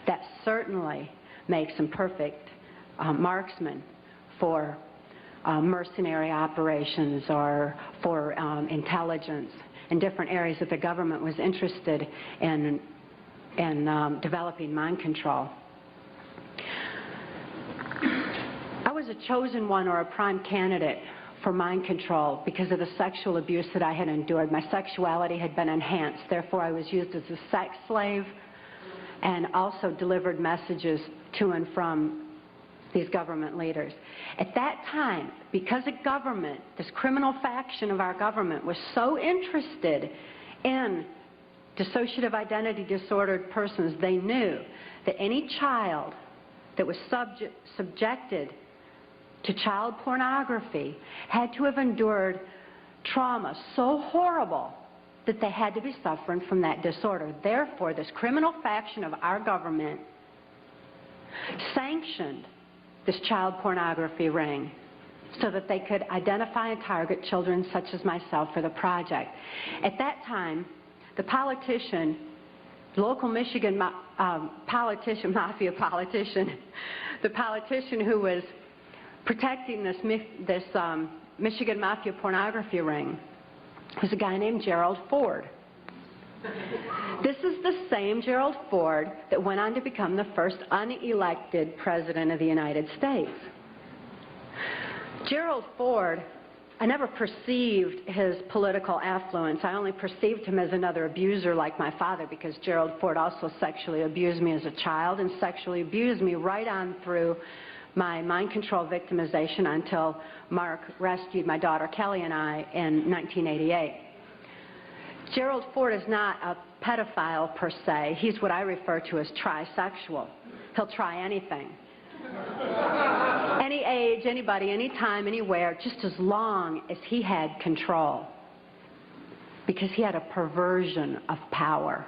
That certainly makes them perfect marksmen for mercenary operations or for intelligence in different areas that the government was interested in developing mind control. was a chosen one or a prime candidate for mind control because of the sexual abuse that I had endured. My sexuality had been enhanced. Therefore, I was used as a sex slave and also delivered messages to and from these government leaders. At that time, because a government, this criminal faction of our government, was so interested in dissociative identity disordered persons, they knew that any child that was subjected to child pornography had to have endured trauma so horrible that they had to be suffering from that disorder. Therefore, this criminal faction of our government sanctioned this child pornography ring so that they could identify and target children such as myself for the project. At that time, the politician, local Michigan politician, mafia politician, the politician who was protecting this Michigan mafia pornography ring was a guy named Gerald Ford. This is the same Gerald Ford that went on to become the first unelected president of the United States. Gerald Ford, I never perceived his political affluence. I only perceived him as another abuser like my father, because Gerald Ford also sexually abused me as a child and sexually abused me right on through my mind control victimization until Mark rescued my daughter Kelly and I in 1988. Gerald Ford is not a pedophile per se. He's what I refer to as trisexual. He'll try anything. Any age, anybody, anytime, anywhere, just as long as he had control. Because he had a perversion of power,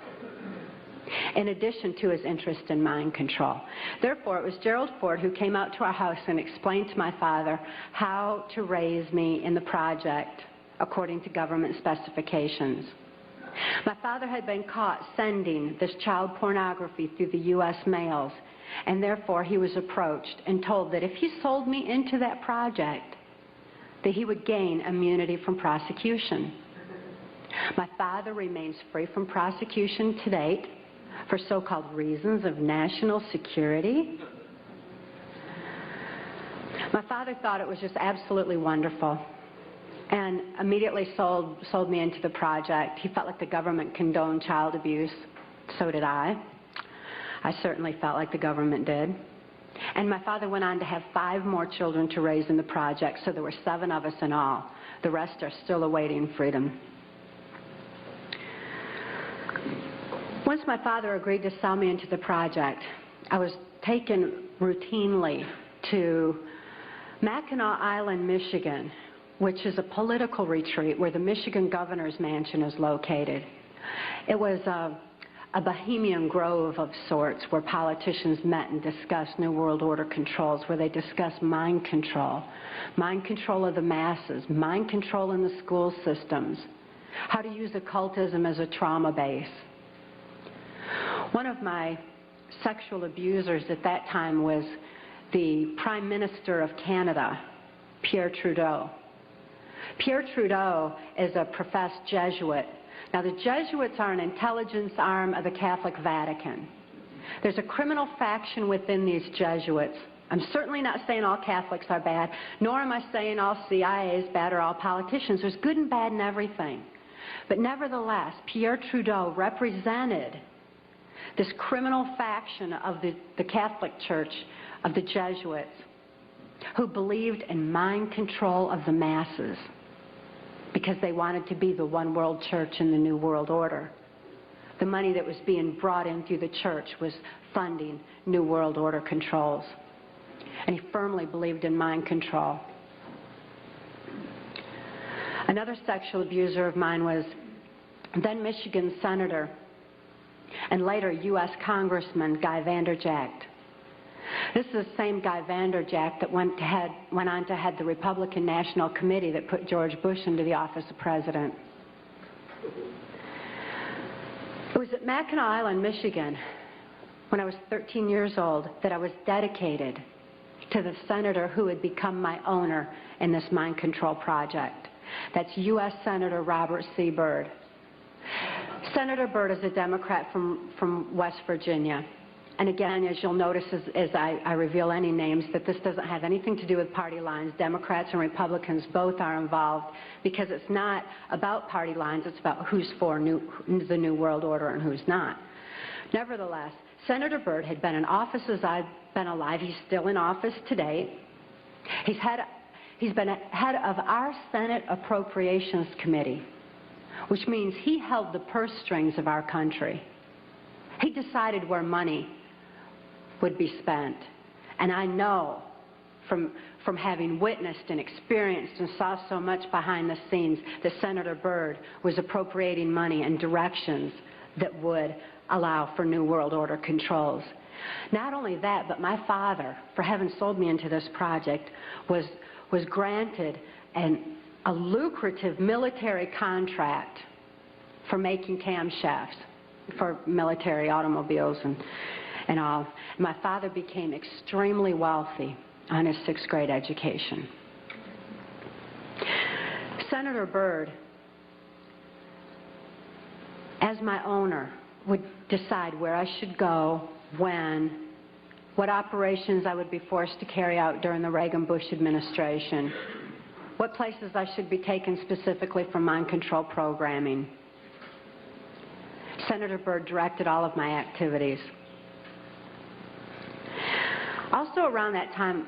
in addition to his interest in mind control. Therefore, it was Gerald Ford who came out to our house and explained to my father how to raise me in the project according to government specifications. My father had been caught sending this child pornography through the U.S. mails, and therefore he was approached and told that if he sold me into that project, that he would gain immunity from prosecution. My father remains free from prosecution to date for so-called reasons of national security. My father thought it was just absolutely wonderful and immediately sold me into the project. He felt like the government condoned child abuse. So did I. I certainly felt like the government did. And my father went on to have 5 more children to raise in the project, so there were 7 of us in all. The rest are still awaiting freedom. Once my father agreed to sell me into the project, I was taken routinely to Mackinac Island, Michigan, which is a political retreat where the Michigan governor's mansion is located. It was a bohemian grove of sorts where politicians met and discussed New World Order controls, where they discussed mind control of the masses, mind control in the school systems, how to use occultism as a trauma base. One of my sexual abusers at that time was the Prime Minister of Canada, Pierre Trudeau. Pierre Trudeau is a professed Jesuit. Now, the Jesuits are an intelligence arm of the Catholic Vatican. There's a criminal faction within these Jesuits. I'm certainly not saying all Catholics are bad, nor am I saying all CIA is bad or all politicians. There's good and bad in everything. But nevertheless, Pierre Trudeau represented this criminal faction of the Catholic Church, of the Jesuits, who believed in mind control of the masses because they wanted to be the one world church in the New World Order. The money that was being brought in through the church was funding New World Order controls. And he firmly believed in mind control. Another sexual abuser of mine was then Michigan Senator and later U.S. Congressman Guy Vanderjagt. This is the same Guy Vanderjagt that went on to head the Republican National Committee that put George Bush into the office of president. It was at Mackinac Island, Michigan, when I was 13 years old, that I was dedicated to the senator who had become my owner in this mind control project. That's U.S. Senator Robert C. Byrd. Senator Byrd is a Democrat from West Virginia. And again, as you'll notice as I reveal any names, that this doesn't have anything to do with party lines. Democrats and Republicans both are involved, because it's not about party lines, it's about who's for the New World Order and who's not. Nevertheless, Senator Byrd had been in office as I've been alive. He's still in office today. He's been head of our Senate Appropriations Committee, which means he held the purse strings of our country. He decided where money would be spent. And I know from having witnessed and experienced and saw so much behind the scenes that Senator Byrd was appropriating money in directions that would allow for New World Order controls. Not only that, but my father, for having sold me into this project, was granted a lucrative military contract for making camshafts for military automobiles and all. My father became extremely wealthy on his 6th grade education. Senator Byrd, as my owner, would decide where I should go, when, what operations I would be forced to carry out during the Reagan-Bush administration, what places I should be taken specifically for mind control programming. Senator Byrd directed all of my activities. Also around that time,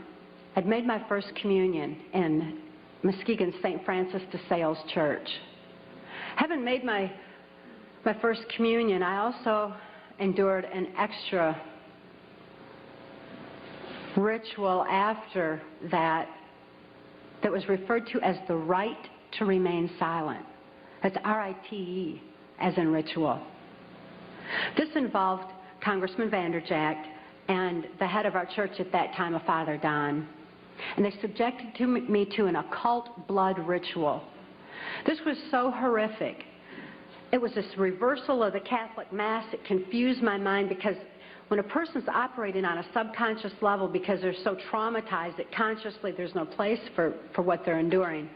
I'd made my first communion in Muskegon's St. Francis de Sales Church. Having made my first communion, I also endured an extra ritual after that was referred to as the right to remain silent. That's R-I-T-E, as in ritual. This involved Congressman Vanderjagt and the head of our church at that time, a Father Don. And they subjected me to an occult blood ritual. This was so horrific. It was this reversal of the Catholic Mass. It confused my mind, because when a person's operating on a subconscious level because they're so traumatized that consciously there's no place for what they're enduring,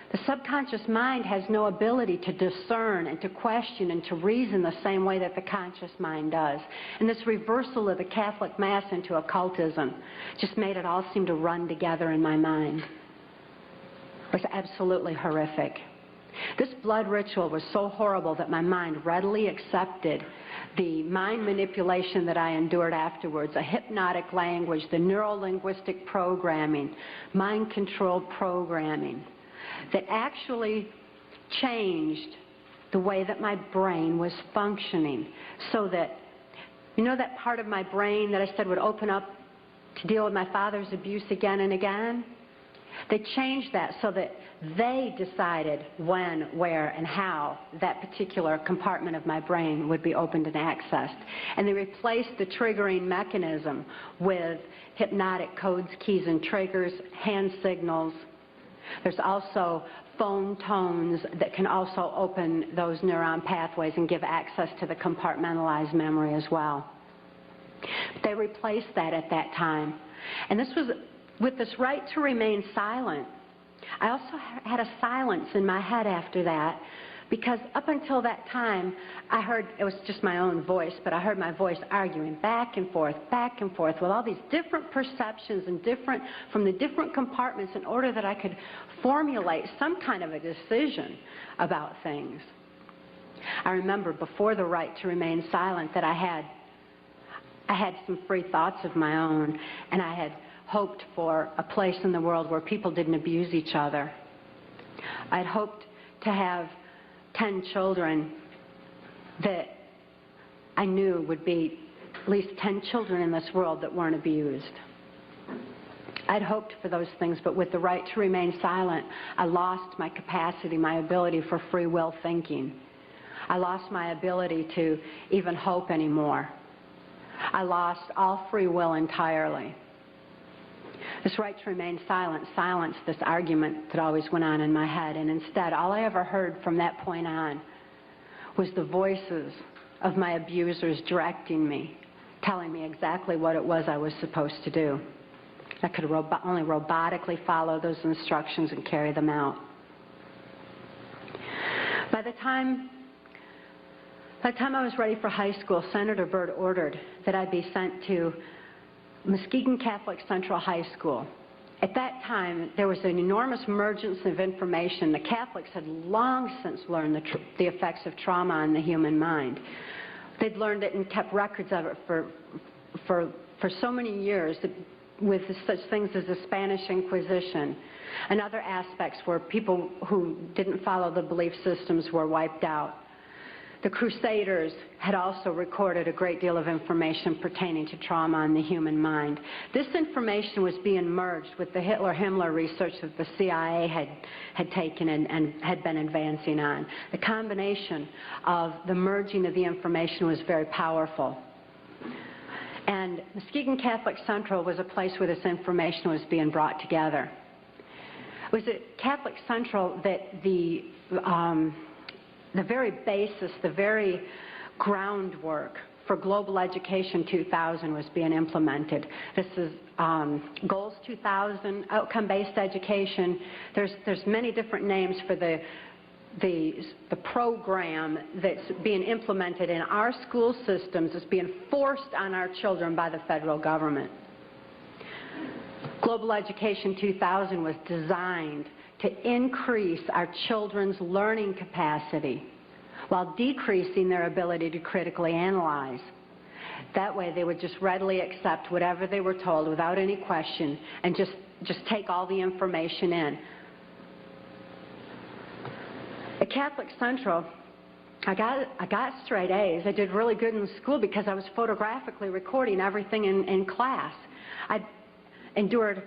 the subconscious mind has no ability to discern and to question and to reason the same way that the conscious mind does. And this reversal of the Catholic Mass into occultism just made it all seem to run together in my mind. It was absolutely horrific. This blood ritual was so horrible that my mind readily accepted the mind manipulation that I endured afterwards, a hypnotic language, the neuro-linguistic programming, mind-controlled programming, that actually changed the way that my brain was functioning, so that, you know, that part of my brain that I said would open up to deal with my father's abuse again and again? They changed that so that they decided when, where, and how that particular compartment of my brain would be opened and accessed. And they replaced the triggering mechanism with hypnotic codes, keys, and triggers, hand signals. There's also phone tones that can also open those neuron pathways and give access to the compartmentalized memory as well. They replaced that at that time. And this was with this right to remain silent. I also had a silence in my head after that, because up until that time, I heard, it was just my own voice, but I heard my voice arguing back and forth with all these different perceptions and from the different compartments in order that I could formulate some kind of a decision about things. I remember before the right to remain silent that I had some free thoughts of my own, and I had hoped for a place in the world where people didn't abuse each other. I'd hoped to have 10 children that I knew would be at least 10 children in this world that weren't abused. I'd hoped for those things, but with the right to remain silent, I lost my capacity, my ability for free will thinking. I lost my ability to even hope anymore. I lost all free will entirely. This right to remain silent silenced this argument that always went on in my head, and instead all I ever heard from that point on was the voices of my abusers directing me, telling me exactly what it was I was supposed to do. I could only robotically follow those instructions and carry them out. By the time By the time I was ready for high school, Senator Byrd ordered that I be sent to Muskegon Catholic Central High School. At that time, there was an enormous emergence of information. The Catholics had long since learned the effects of trauma on the human mind. They'd learned it and kept records of it for so many years, with such things as the Spanish Inquisition and other aspects where people who didn't follow the belief systems were wiped out. The Crusaders had also recorded a great deal of information pertaining to trauma on the human mind. This information was being merged with the Hitler-Himmler research that the CIA had taken and had been advancing on. The combination of the merging of the information was very powerful. And Muskegon Catholic Central was a place where this information was being brought together. It was at Catholic Central that the very basis, the very groundwork for Global Education 2000 was being implemented. This is Goals 2000, outcome-based education. There's many different names for the program that's being implemented in our school systems. It's being forced on our children by the federal government. Global Education 2000 was designed to increase our children's learning capacity while decreasing their ability to critically analyze. That way they would just readily accept whatever they were told without any question and just take all the information in. At Catholic Central, I got straight A's. I did really good in school because I was photographically recording everything in class. I endured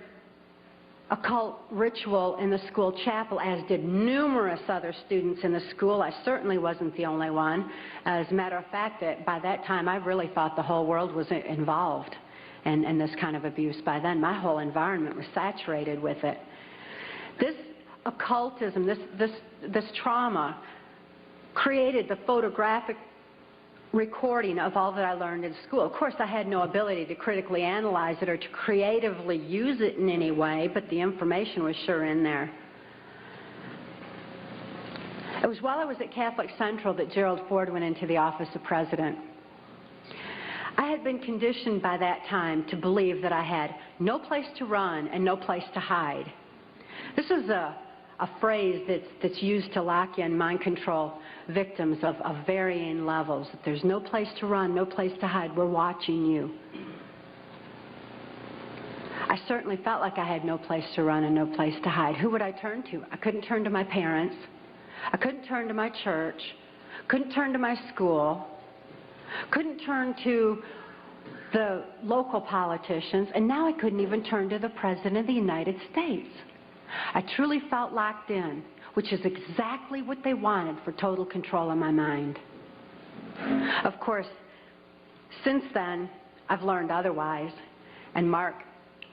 occult ritual in the school chapel, as did numerous other students in the school. I certainly wasn't the only one. As a matter of fact, by that time, I really thought the whole world was involved in this kind of abuse. By then, my whole environment was saturated with it. This occultism, this trauma, created the photographic recording of all that I learned in school. Of course, I had no ability to critically analyze it or to creatively use it in any way, but the information was sure in there. It was while I was at Catholic Central that Gerald Ford went into the office of president. I had been conditioned by that time to believe that I had no place to run and no place to hide. This is a phrase that's used to lock in mind control victims of varying levels. There's no place to run, no place to hide. We're watching you. I certainly felt like I had no place to run and no place to hide. Who would I turn to? I couldn't turn to my parents. I couldn't turn to my church. Couldn't turn to my school. Couldn't turn to the local politicians. And now I couldn't even turn to the President of the United States. I truly felt locked in, which is exactly what they wanted for total control of my mind. Of course, since then, I've learned otherwise, and Mark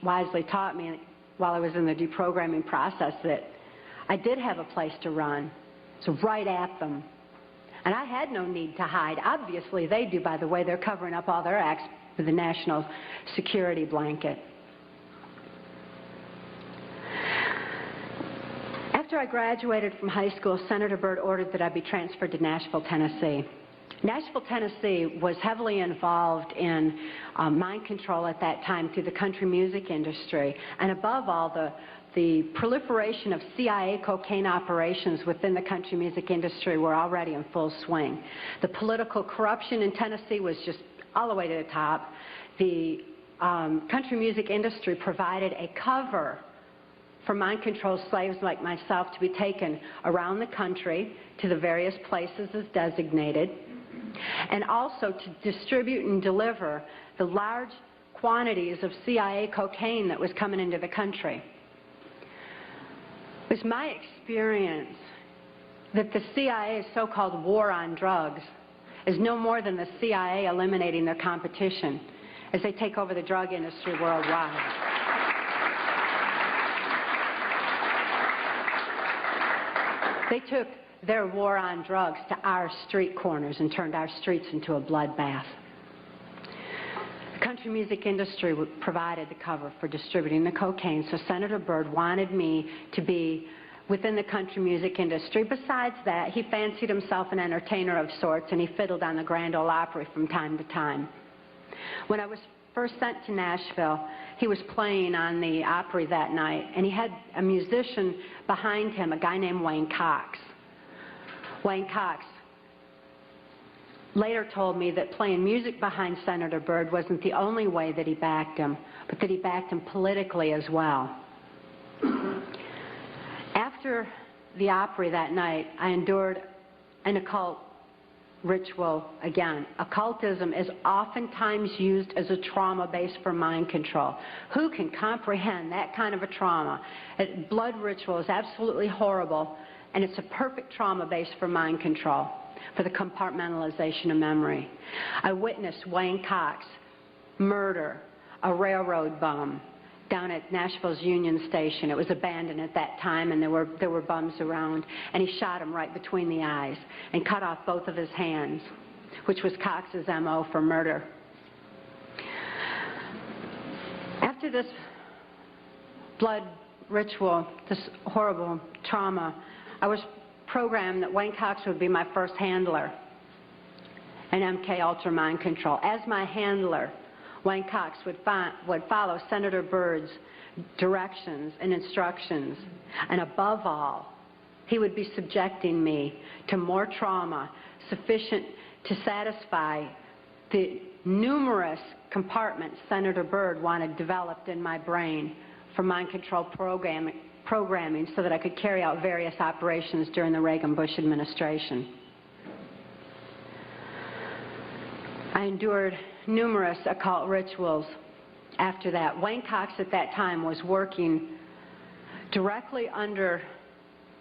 wisely taught me while I was in the deprogramming process that I did have a place to run, so right at them. And I had no need to hide. Obviously, they do, by the way. They're covering up all their acts with the national security blanket. After I graduated from high school, Senator Byrd ordered that I be transferred to Nashville, Tennessee. Nashville, Tennessee was heavily involved in mind control at that time through the country music industry, and above all, the proliferation of CIA cocaine operations within the country music industry were already in full swing. The political corruption in Tennessee was just all the way to the top. The country music industry provided a cover for mind-controlled slaves like myself to be taken around the country to the various places as designated, and also to distribute and deliver the large quantities of CIA cocaine that was coming into the country. It was my experience that the CIA's so-called war on drugs is no more than the CIA eliminating their competition as they take over the drug industry worldwide. They took their war on drugs to our street corners and turned our streets into a bloodbath. The country music industry provided the cover for distributing the cocaine, so Senator Byrd wanted me to be within the country music industry. Besides that, he fancied himself an entertainer of sorts, and he fiddled on the Grand Ole Opry from time to time. When I was first sent to Nashville, he was playing on the Opry that night, and he had a musician behind him, a guy named Wayne Cox. Wayne Cox later told me that playing music behind Senator Byrd wasn't the only way that he backed him, but that he backed him politically as well. After the Opry that night, I endured an occult ritual again. Occultism is oftentimes used as a trauma base for mind control. Who can comprehend that kind of a trauma? A blood ritual is absolutely horrible, and it's a perfect trauma base for mind control, for the compartmentalization of memory. I witnessed Wayne Cox murder a railroad bum down at Nashville's Union Station. It was abandoned at that time, and there were bums around, and he shot him right between the eyes and cut off both of his hands, which was Cox's MO for murder. After this blood ritual, this horrible trauma, I was programmed that Wayne Cox would be my first handler in MKULTRA mind control. As my handler, Wayne Cox would follow Senator Byrd's directions and instructions, and above all, he would be subjecting me to more trauma sufficient to satisfy the numerous compartments Senator Byrd wanted developed in my brain for mind control programming so that I could carry out various operations during the Reagan-Bush administration. I endured numerous occult rituals after that. Wayne Cox at that time was working directly under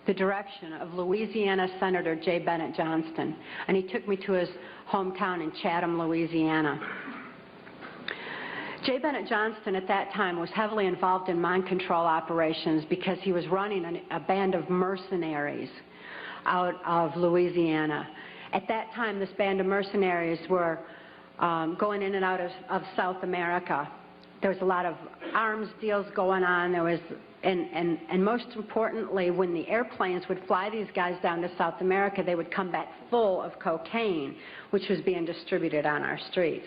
the direction of Louisiana Senator J. Bennett Johnston, and he took me to his hometown in Chatham, Louisiana. J. Bennett Johnston at that time was heavily involved in mind control operations because he was running a band of mercenaries out of Louisiana. At that time, this band of mercenaries were going in and out of South America. There was a lot of arms deals going on. There was, and most importantly, when the airplanes would fly these guys down to South America, they would come back full of cocaine, which was being distributed on our streets.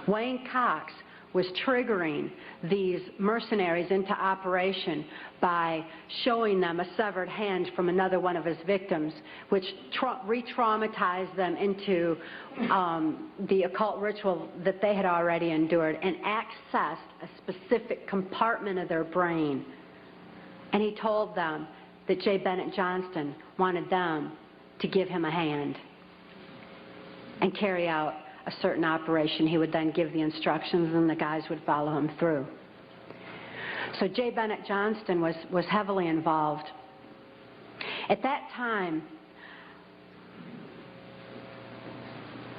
Wayne Cox was triggering these mercenaries into operation by showing them a severed hand from another one of his victims, which re-traumatized them into the occult ritual that they had already endured and accessed a specific compartment of their brain. And he told them that J. Bennett Johnston wanted them to give him a hand and carry out a certain operation. He would then give the instructions and the guys would follow him through. So J. Bennett Johnston was heavily involved. At that time,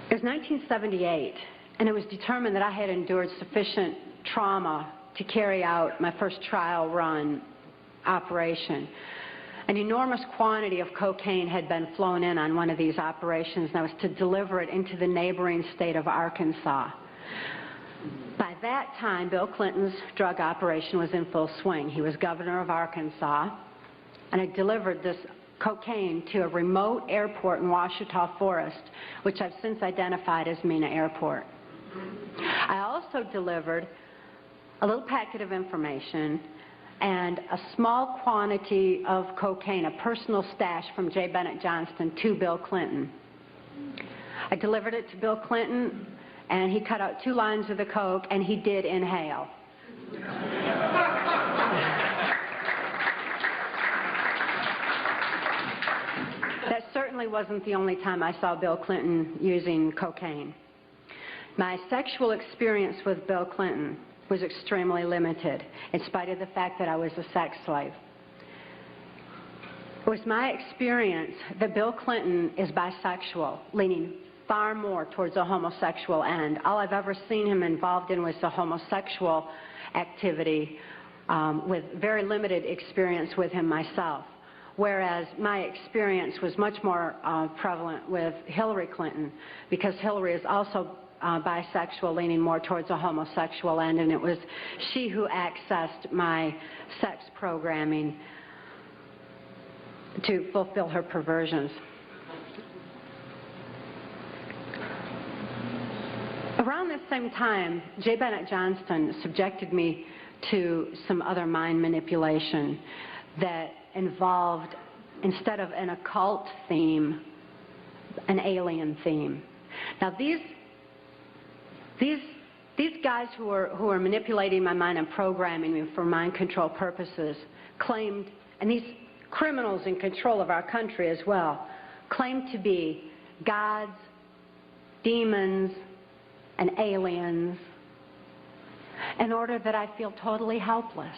it was 1978, and it was determined that I had endured sufficient trauma to carry out my first trial run operation. An enormous quantity of cocaine had been flown in on one of these operations, and I was to deliver it into the neighboring state of Arkansas. By that time, Bill Clinton's drug operation was in full swing. He was governor of Arkansas, and I delivered this cocaine to a remote airport in Ouachita Forest, which I've since identified as Mena Airport. I also delivered a little packet of information and a small quantity of cocaine, a personal stash from J. Bennett Johnston, to Bill Clinton. I delivered it to Bill Clinton, and he cut out 2 lines of the coke, and he did inhale. That certainly wasn't the only time I saw Bill Clinton using cocaine. My sexual experience with Bill Clinton was extremely limited, in spite of the fact that I was a sex slave. It was my experience that Bill Clinton is bisexual, leaning far more towards a homosexual end. All I've ever seen him involved in was a homosexual activity, with very limited experience with him myself. Whereas my experience was much more prevalent with Hillary Clinton, because Hillary is also bisexual, leaning more towards a homosexual end, and it was she who accessed my sex programming to fulfill her perversions. Around this same time, J. Bennett Johnston subjected me to some other mind manipulation that involved, instead of an occult theme, an alien theme. Now these guys who are manipulating my mind and programming me for mind control purposes claimed, and these criminals in control of our country as well, claimed to be gods, demons, and aliens, in order that I feel totally helpless,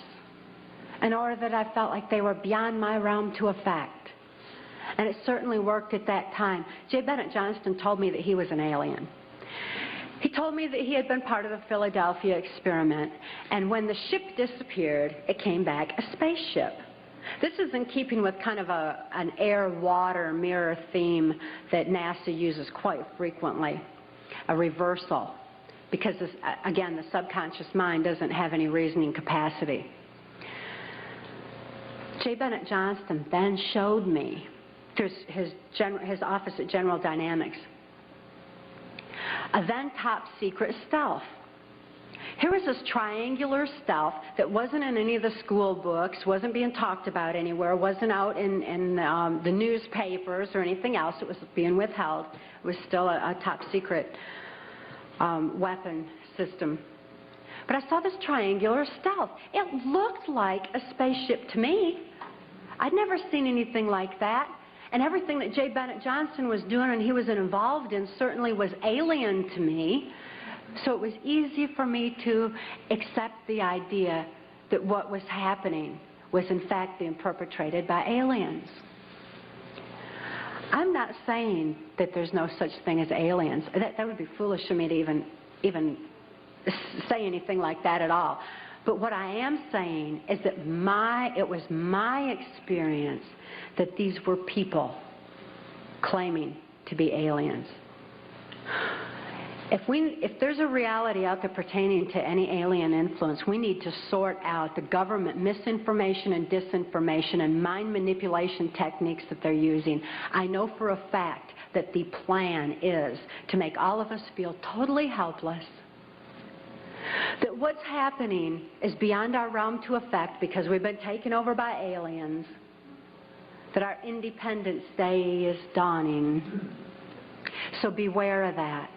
in order that I felt like they were beyond my realm to affect. And it certainly worked at that time. J. Bennett Johnston told me that he was an alien. He told me that he had been part of the Philadelphia experiment, and when the ship disappeared, it came back a spaceship. This is in keeping with kind of an air-water mirror theme that NASA uses quite frequently, a reversal, because, this, again, the subconscious mind doesn't have any reasoning capacity. J. Bennett Johnston then showed me, through his office at General Dynamics, a then top-secret stealth. Here was this triangular stealth that wasn't in any of the school books, wasn't being talked about anywhere, wasn't out in the newspapers or anything else. It was being withheld. It was still a top-secret weapon system. But I saw this triangular stealth. It looked like a spaceship to me. I'd never seen anything like that. And everything that J. Bennett Johnston was doing and he was involved in certainly was alien to me. So it was easy for me to accept the idea that what was happening was in fact being perpetrated by aliens. I'm not saying that there's no such thing as aliens. That would be foolish of me to even say anything like that at all. But what I am saying is that it was my experience that these were people claiming to be aliens. If there's a reality out there pertaining to any alien influence, we need to sort out the government misinformation and disinformation and mind manipulation techniques that they're using. I know for a fact that the plan is to make all of us feel totally helpless, that what's happening is beyond our realm to affect because we've been taken over by aliens, that our Independence Day is dawning. So beware of that.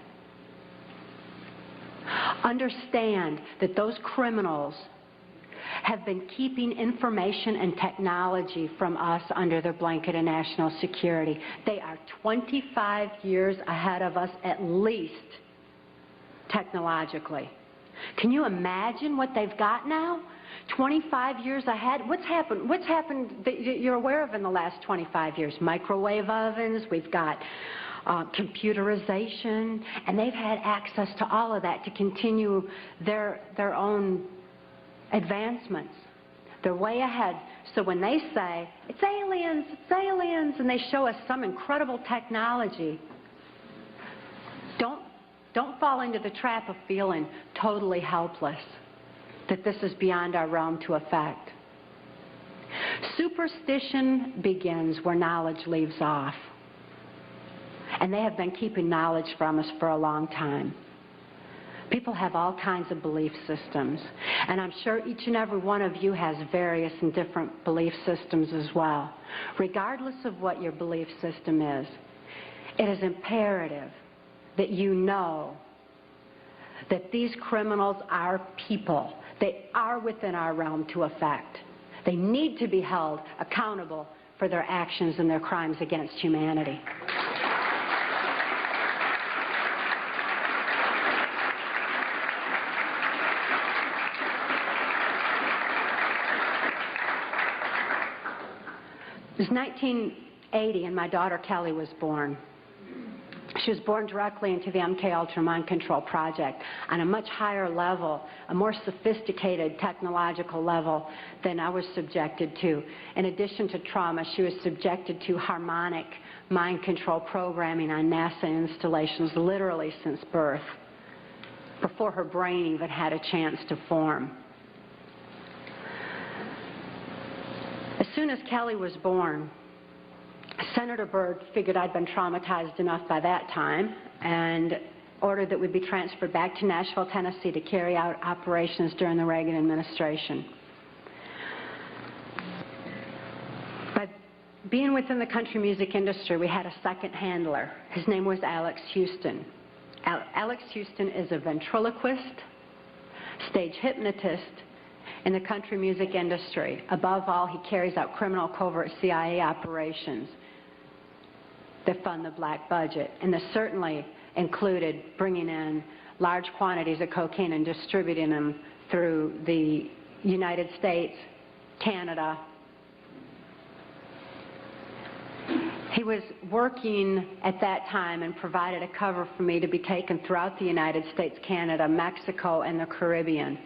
Understand that those criminals have been keeping information and technology from us under their blanket of national security. They are 25 years ahead of us at least, technologically. Can you imagine what they've got now? 25 years ahead? What's happened that you're aware of in the last 25 years? Microwave ovens, we've got computerization, and they've had access to all of that to continue their own advancements. They're way ahead. So when they say, it's aliens, and they show us some incredible technology, don't fall into the trap of feeling totally helpless, that this is beyond our realm to affect. Superstition begins where knowledge leaves off. And they have been keeping knowledge from us for a long time. People have all kinds of belief systems. And I'm sure each and every one of you has various and different belief systems as well. Regardless of what your belief system is, it is imperative that you know that these criminals are people. They are within our realm to affect. They need to be held accountable for their actions and their crimes against humanity. It was 1980 and my daughter Kelly was born. She was born directly into the MKULTRA mind control project on a much higher level, a more sophisticated technological level than I was subjected to. In addition to trauma, she was subjected to harmonic mind control programming on NASA installations literally since birth, before her brain even had a chance to form. As soon as Kelly was born, Senator Byrd figured I'd been traumatized enough by that time and ordered that we be transferred back to Nashville, Tennessee to carry out operations during the Reagan administration. But being within the country music industry, we had a second handler. His name was Alex Houston. Alex Houston is a ventriloquist, stage hypnotist in the country music industry. Above all, he carries out criminal covert CIA operations that fund the black budget. And this certainly included bringing in large quantities of cocaine and distributing them through the United States, Canada. He was working at that time and provided a cover for me to be taken throughout the United States, Canada, Mexico, and the Caribbean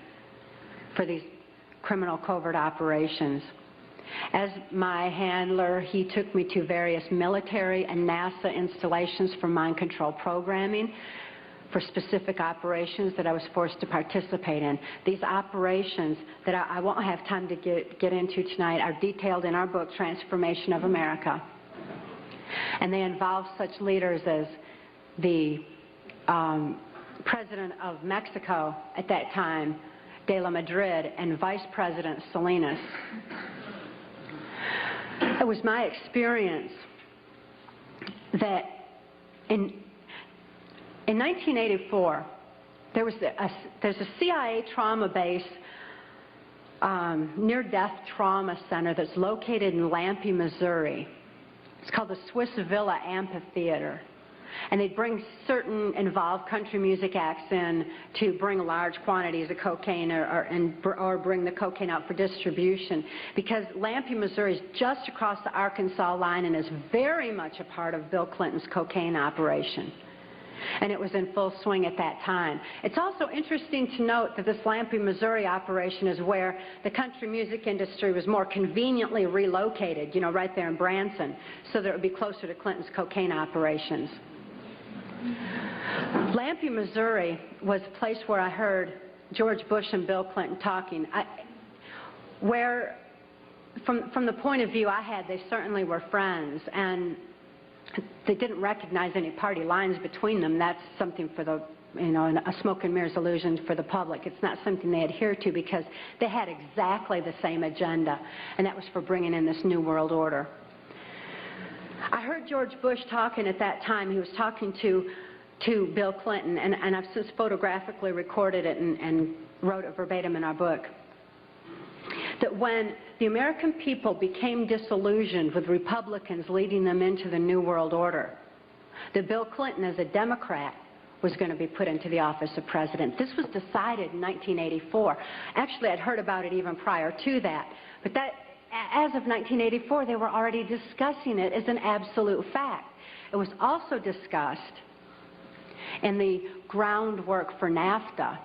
for these criminal covert operations. As my handler, he took me to various military and NASA installations for mind control programming for specific operations that I was forced to participate in. These operations that I won't have time to get into tonight are detailed in our book, Transformation of America. And they involve such leaders as the President of Mexico at that time, De La Madrid, and Vice President Salinas. It was my experience that in 1984, there's a CIA trauma base, near-death trauma center that's located in Lampe, Missouri. It's called the Swiss Villa Amphitheater. And they'd bring certain involved country music acts in to bring large quantities of cocaine or bring the cocaine out for distribution, because Lampe, Missouri is just across the Arkansas line and is very much a part of Bill Clinton's cocaine operation. And it was in full swing at that time. It's also interesting to note that this Lampe, Missouri operation is where the country music industry was more conveniently relocated, you know, right there in Branson, so that it would be closer to Clinton's cocaine operations. Lampe, Missouri was a place where I heard George Bush and Bill Clinton talking, where from the point of view I had, they certainly were friends, and they didn't recognize any party lines between them. That's something for the, you know, a smoke and mirrors illusion for the public. It's not something they adhere to, because they had exactly the same agenda, and that was for bringing in this new world order. I heard George Bush talking at that time. He was talking to Bill Clinton, and I've since photographically recorded it and wrote it verbatim in our book, that when the American people became disillusioned with Republicans leading them into the New World Order, that Bill Clinton, as a Democrat, was going to be put into the office of president. This was decided in 1984. Actually, I'd heard about it even prior to that, but that, as of 1984, they were already discussing it as an absolute fact. It was also discussed in the groundwork for NAFTA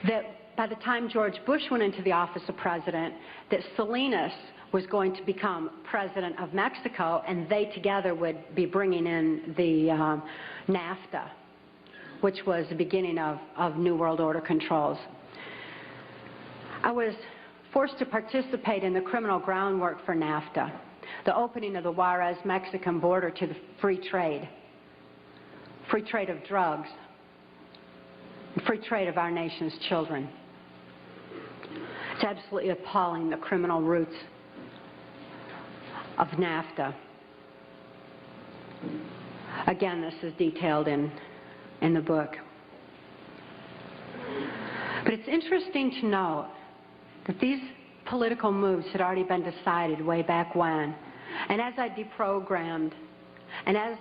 that by the time George Bush went into the office of president, that Salinas was going to become president of Mexico, and they together would be bringing in the NAFTA, which was the beginning of New World Order controls. I was forced to participate in the criminal groundwork for NAFTA, the opening of the Juarez-Mexican border to the free trade of drugs, free trade of our nation's children. It's absolutely appalling, the criminal roots of NAFTA. Again, this is detailed in the book. But it's interesting to note that these political moves had already been decided way back when. And as I deprogrammed, and as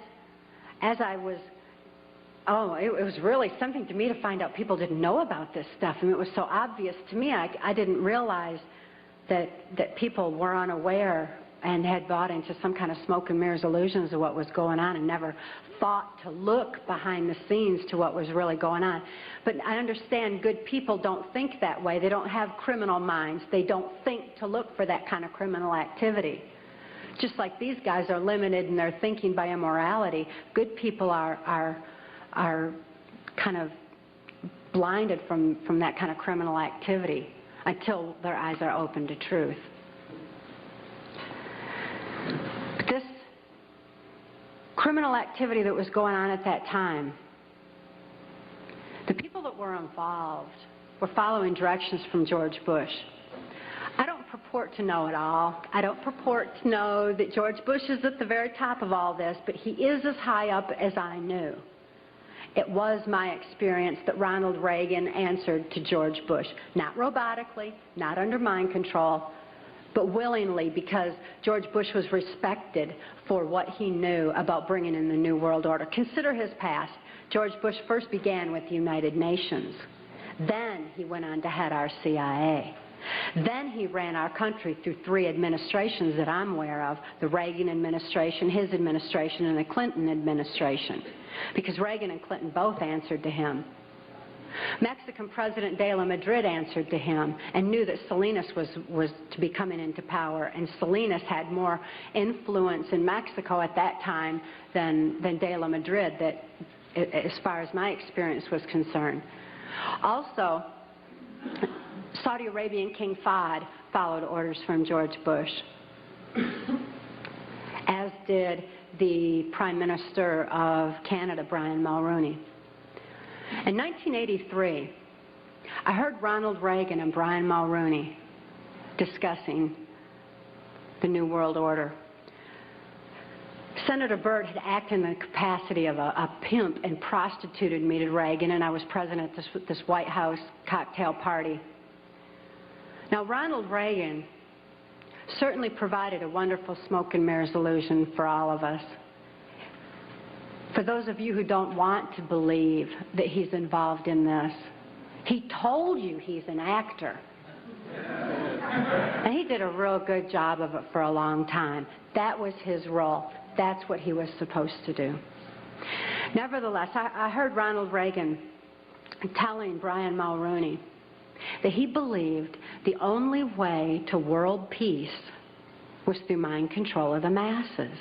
I was, it was really something to me to find out people didn't know about this stuff. I mean, it was so obvious to me. I didn't realize that people were unaware and had bought into some kind of smoke and mirrors illusions of what was going on, and never thought to look behind the scenes to what was really going on. But I understand good people don't think that way. They don't have criminal minds. They don't think to look for that kind of criminal activity. Just like these guys are limited in their thinking by immorality, good people are kind of blinded from that kind of criminal activity until their eyes are open to truth. But this criminal activity that was going on at that time. The people that were involved were following directions from George Bush. I don't purport to know it all. I don't purport to know that George Bush is at the very top of all this, but he is as high up as I knew. It was my experience that Ronald Reagan answered to George Bush, not robotically, not under mind control, but willingly, because George Bush was respected for what he knew about bringing in the New World Order. Consider his past. George Bush first began with the United Nations. Then he went on to head our CIA. Then he ran our country through 3 administrations that I'm aware of, the Reagan administration, his administration, and the Clinton administration, because Reagan and Clinton both answered to him. Mexican President de la Madrid answered to him and knew that Salinas was to be coming into power, and Salinas had more influence in Mexico at that time than de la Madrid, that, as far as my experience was concerned. Also, Saudi Arabian King Fahd followed orders from George Bush, as did the Prime Minister of Canada, Brian Mulroney. In 1983, I heard Ronald Reagan and Brian Mulroney discussing the New World Order. Senator Byrd had acted in the capacity of a pimp and prostituted me to Reagan, and I was present at this White House cocktail party. Now, Ronald Reagan certainly provided a wonderful smoke and mirrors illusion for all of us. For those of you who don't want to believe that he's involved in this, he told you he's an actor. And he did a real good job of it for a long time. That was his role. That's what he was supposed to do. Nevertheless, I heard Ronald Reagan telling Brian Mulroney that he believed the only way to world peace was through mind control of the masses.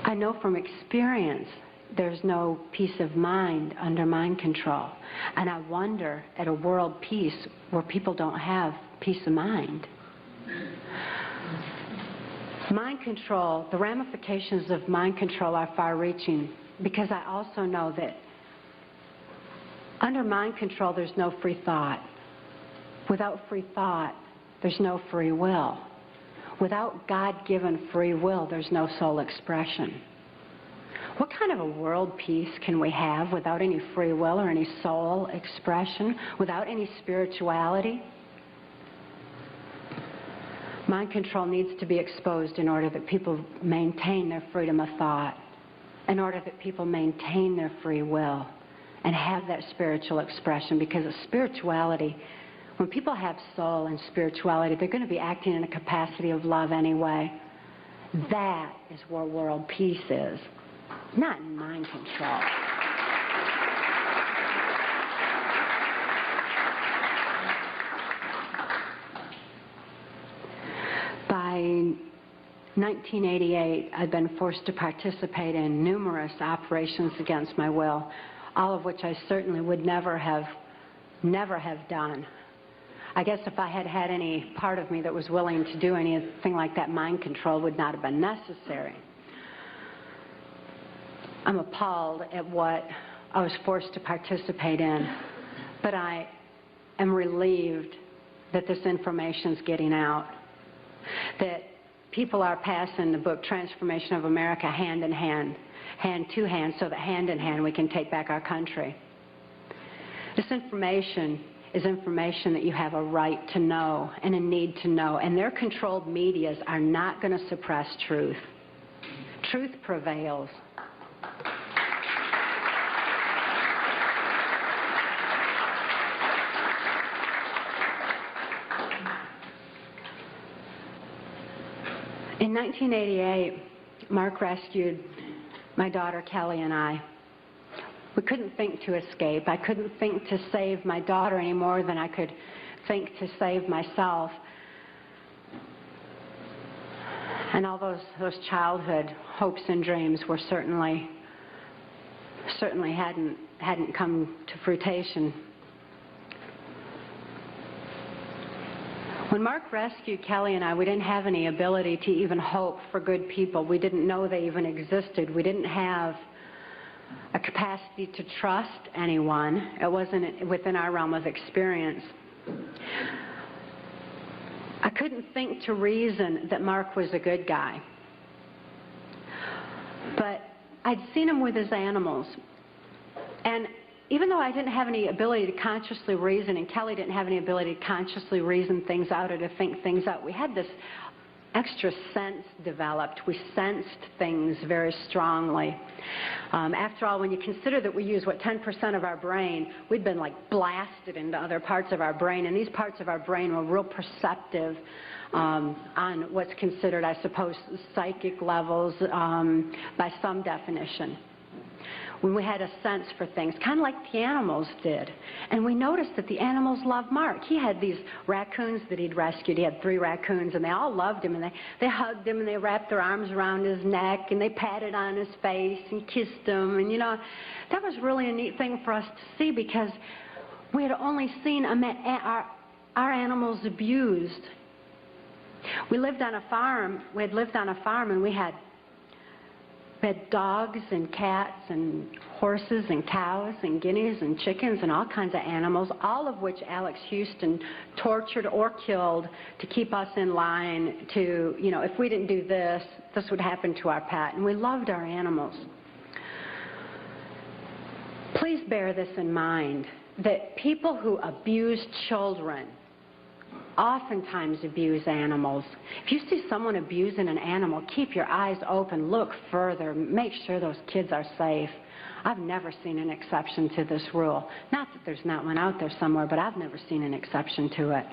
I know from experience there's no peace of mind under mind control. And I wonder at a world peace where people don't have peace of mind. Mind control, the ramifications of mind control are far-reaching, because I also know that under mind control there's no free thought. Without free thought, there's no free will. Without God-given free will, there's no soul expression. What kind of a world peace can we have without any free will or any soul expression, without any spirituality? Mind control needs to be exposed in order that people maintain their freedom of thought, in order that people maintain their free will and have that spiritual expression, because of spirituality, when people have soul and spirituality, they're going to be acting in a capacity of love anyway. That is where world peace is, not in mind control. By 1988, I'd been forced to participate in numerous operations against my will, all of which I certainly would never have done. I guess if I had had any part of me that was willing to do anything like that, mind control would not have been necessary. I'm appalled at what I was forced to participate in, but I am relieved that this information's getting out, that people are passing the book Transformation of America hand in hand, hand to hand, so that hand in hand we can take back our country. This information is information that you have a right to know and a need to know, and their controlled medias are not going to suppress truth. Truth prevails. In 1988, Mark rescued my daughter Kelly and I. We couldn't think to escape. I couldn't think to save my daughter any more than I could think to save myself. And all those childhood hopes and dreams were certainly hadn't come to fruition. When Mark rescued Kelly and I, we didn't have any ability to even hope for good people. We didn't know they even existed. We didn't have a capacity to trust anyone. It wasn't within our realm of experience. I couldn't think to reason that Mark was a good guy. But I'd seen him with his animals. And even though I didn't have any ability to consciously reason, and Kelly didn't have any ability to consciously reason things out or to think things out, we had this extra sense developed. We sensed things very strongly. After all, when you consider that we use, 10% of our brain, we'd been like blasted into other parts of our brain, and these parts of our brain were real perceptive on what's considered, I suppose, psychic levels by some definition. When we had a sense for things, kind of like the animals did. And we noticed that the animals loved Mark. He had these raccoons that he'd rescued. He had 3 raccoons, and they all loved him, and they hugged him, and they wrapped their arms around his neck, and they patted on his face and kissed him. And, you know, that was really a neat thing for us to see, because we had only seen our animals abused. We lived on a farm. We had lived on a farm, and we had dogs and cats and horses and cows and guineas and chickens and all kinds of animals, all of which Alex Houston tortured or killed to keep us in line to, you know, if we didn't do this, this would happen to our pet. And we loved our animals. Please bear this in mind, that people who abuse children oftentimes abuse animals. If you see someone abusing an animal, keep your eyes open, look further, make sure those kids are safe. I've never seen an exception to this rule. Not that there's not one out there somewhere, but I've never seen an exception to it.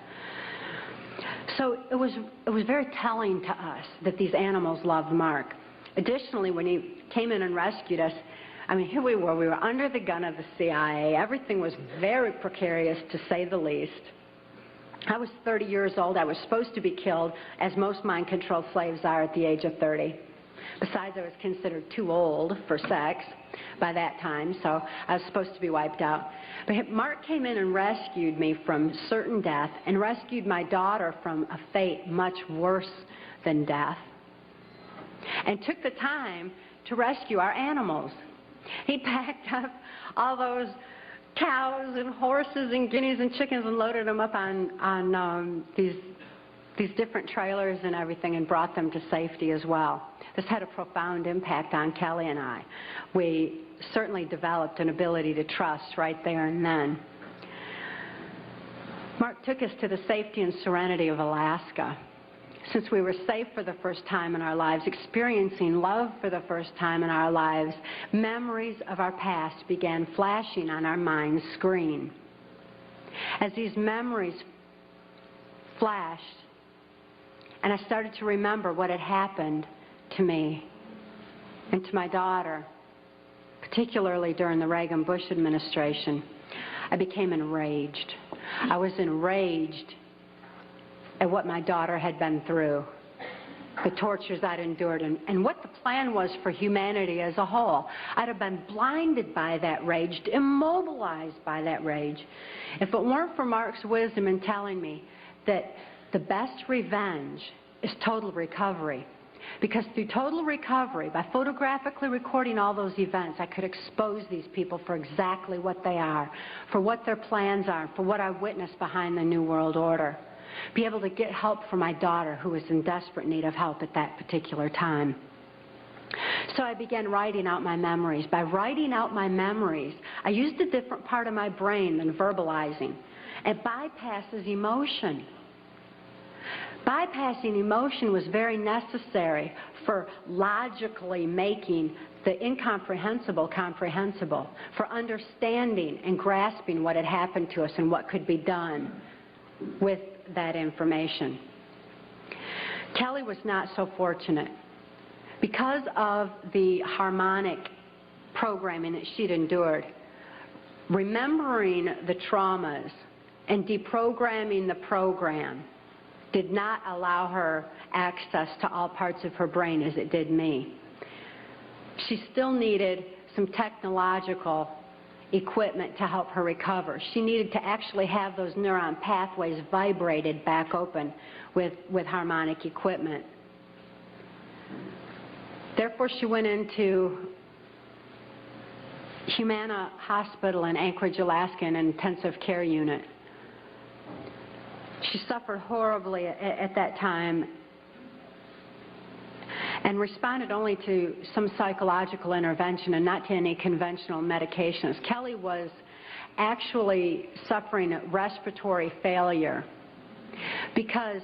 So it was very telling to us that these animals loved Mark. Additionally, when he came in and rescued us, I mean, here we were under the gun of the CIA. Everything was very precarious, to say the least. I was 30 years old. I was supposed to be killed, as most mind-controlled slaves are at the age of 30. Besides, I was considered too old for sex by that time, so I was supposed to be wiped out. But Mark came in and rescued me from certain death and rescued my daughter from a fate much worse than death, and took the time to rescue our animals. He packed up all those cows and horses and guineas and chickens and loaded them up on these different trailers and everything, and brought them to safety as well. This had a profound impact on Kelly and I. We certainly developed an ability to trust right there and then. Mark took us to the safety and serenity of Alaska. Since we were safe for the first time in our lives, experiencing love for the first time in our lives, memories of our past began flashing on our mind's screen. As these memories flashed, and I started to remember what had happened to me and to my daughter, particularly during the Reagan-Bush administration, I became enraged. I was enraged at what my daughter had been through, the tortures I'd endured, and what the plan was for humanity as a whole. I'd have been blinded by that rage, immobilized by that rage, if it weren't for Mark's wisdom in telling me that the best revenge is total recovery. Because through total recovery, by photographically recording all those events, I could expose these people for exactly what they are, for what their plans are, for what I witnessed behind the New World Order. Be able to get help for my daughter, who was in desperate need of help at that particular time. So I began writing out my memories. By writing out my memories, I used a different part of my brain than verbalizing. It bypasses emotion. Bypassing emotion was very necessary for logically making the incomprehensible comprehensible, for understanding and grasping what had happened to us and what could be done with that information. Kelly was not so fortunate. Because of the harmonic programming that she'd endured, remembering the traumas and deprogramming the program did not allow her access to all parts of her brain as it did me. She still needed some technological equipment to help her recover. She needed to actually have those neuron pathways vibrated back open with harmonic equipment. Therefore, she went into Humana Hospital in Anchorage, Alaska, in an intensive care unit. She suffered horribly at that time and responded only to some psychological intervention and not to any conventional medications. Kelly was actually suffering respiratory failure because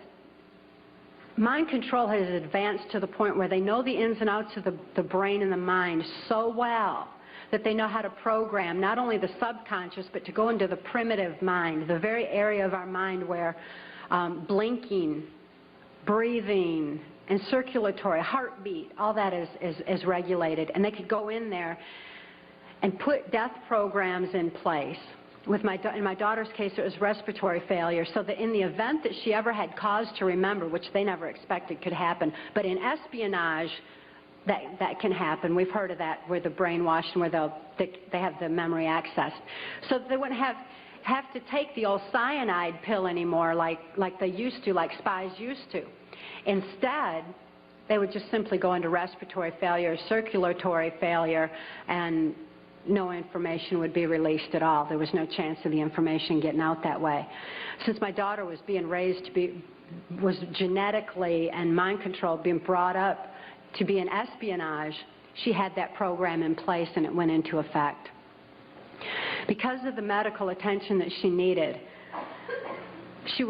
mind control has advanced to the point where they know the ins and outs of the brain and the mind so well that they know how to program not only the subconscious but to go into the primitive mind, the very area of our mind where blinking, breathing, and circulatory, heartbeat, all that is regulated. And they could go in there and put death programs in place. In my daughter's case, it was respiratory failure, so that in the event that she ever had cause to remember, which they never expected could happen, but in espionage, that can happen. We've heard of that, where the brainwashed and where they have the memory accessed. So they wouldn't have to take the old cyanide pill anymore like they used to, like spies used to. Instead, they would just simply go into respiratory failure, circulatory failure, and no information would be released at all. There was no chance of the information getting out that way. Since my daughter was being raised was genetically and mind controlled, being brought up to be in espionage, she had that program in place and it went into effect. Because of the medical attention that she needed, she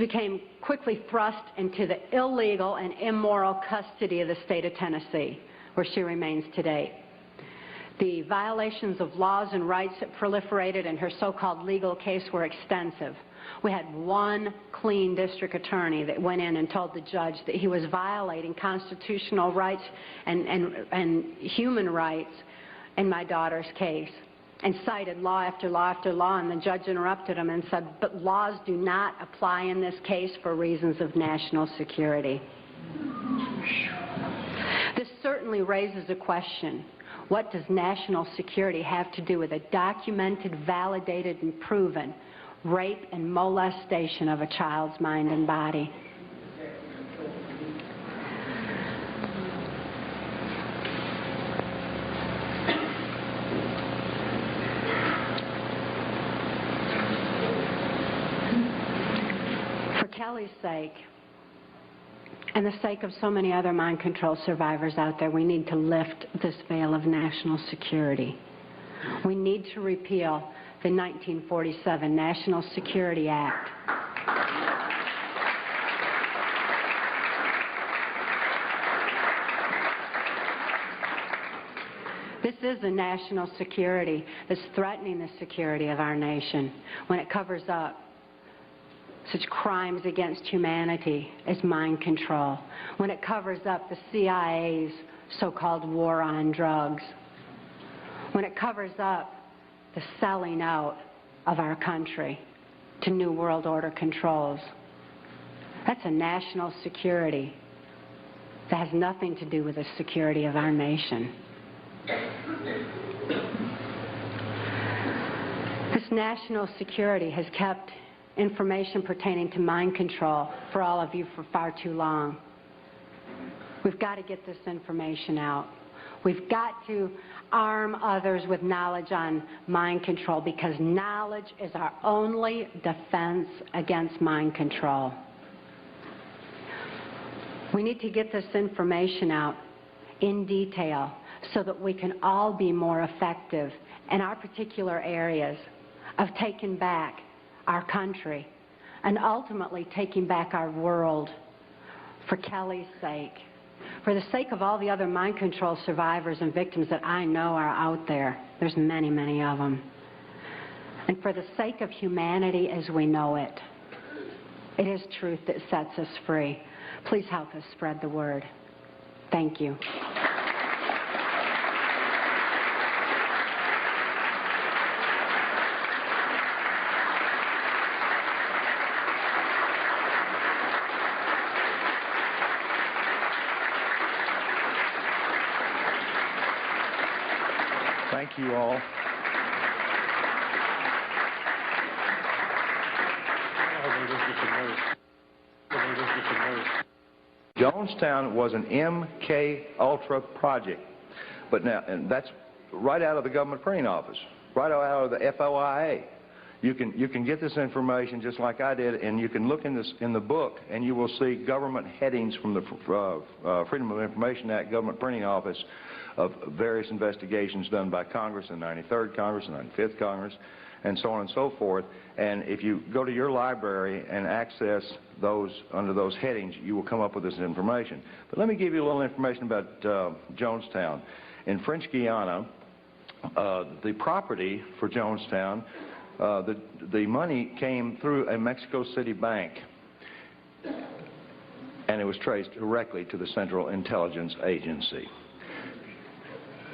became quickly thrust into the illegal and immoral custody of the state of Tennessee, where she remains today. The violations of laws and rights that proliferated in her so-called legal case were extensive. We had one clean district attorney that went in and told the judge that he was violating constitutional rights and human rights in my daughter's case, and cited law after law after law, and the judge interrupted him and said, but laws do not apply in this case for reasons of national security. This certainly raises a question. What does national security have to do with a documented, validated, and proven rape and molestation of a child's mind and body? For Kelly's sake, and the sake of so many other mind control survivors out there, we need to lift this veil of national security. We need to repeal the 1947 National Security Act. This is a national security that's threatening the security of our nation when it covers up such crimes against humanity as mind control, when it covers up the CIA's so-called war on drugs, when it covers up the selling out of our country to New World Order controls. That's a national security that has nothing to do with the security of our nation. This national security has kept information pertaining to mind control for all of you for far too long. We've got to get this information out. We've got to arm others with knowledge on mind control, because knowledge is our only defense against mind control. We need to get this information out in detail so that we can all be more effective in our particular areas of taking back our country and ultimately taking back our world, for Kelly's sake, for the sake of all the other mind control survivors and victims that I know are out there. There's many, many of them. And for the sake of humanity as we know it. It is truth that sets us free. Please help us spread the word. Thank you. Thank you all. Jonestown was an MKULTRA project, but now, and that's right out of the government printing office, right out of the FOIA. You can get this information just like I did, and you can look in the book, and you will see government headings from the Freedom of Information Act government printing office of various investigations done by Congress, the 93rd Congress, the 95th Congress, and so on and so forth. And if you go to your library and access those under those headings, you will come up with this information. But let me give you a little information about Jonestown. In French Guiana, the property for Jonestown, the money came through a Mexico City bank, and it was traced directly to the Central Intelligence Agency.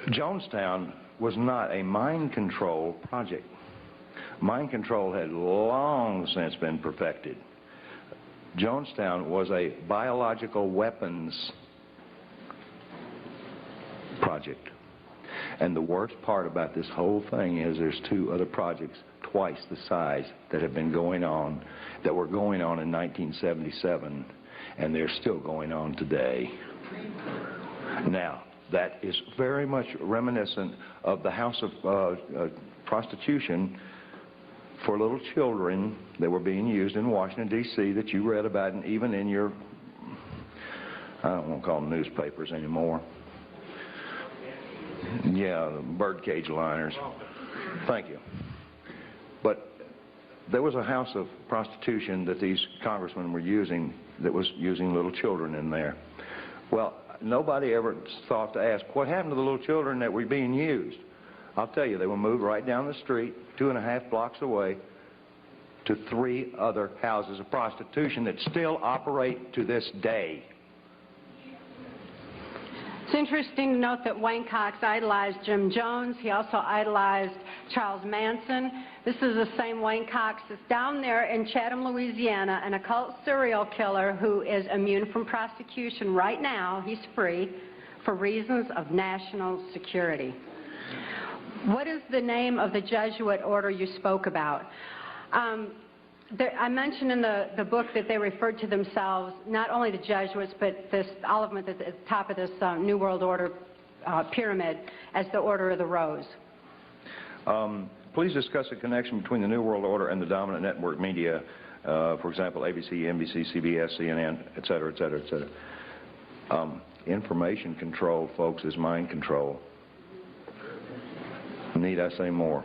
Jonestown was not a mind control project. Mind control had long since been perfected. Jonestown was a biological weapons project. And the worst part about this whole thing is there's two other projects twice the size that have been going on, that were going on in 1977, and they're still going on today. Now, that is very much reminiscent of the house of prostitution for little children that were being used in Washington, D.C. that you read about, and even in your, I don't want to call them newspapers anymore. Yeah, the birdcage liners. Thank you. But there was a house of prostitution that these congressmen were using that was using little children in there. Well, nobody ever thought to ask, what happened to the little children that were being used? I'll tell you, they were moved right down the street, 2.5 blocks away, to 3 other houses of prostitution that still operate to this day. It's interesting to note that Wayne Cox idolized Jim Jones. He also idolized Charles Manson. This is the same Wayne Cox that's down there in Chatham, Louisiana, an occult serial killer who is immune from prosecution right now. He's free for reasons of national security. What is the name of the Jesuit order you spoke about? I mentioned in the book that they referred to themselves, not only the Jesuits, but all of them at the top of this New World Order pyramid, as the Order of the Rose. Please discuss the connection between the New World Order and the dominant network media, for example, ABC, NBC, CBS, CNN, et cetera, et cetera, et cetera. Information control, folks, is mind control. Need I say more?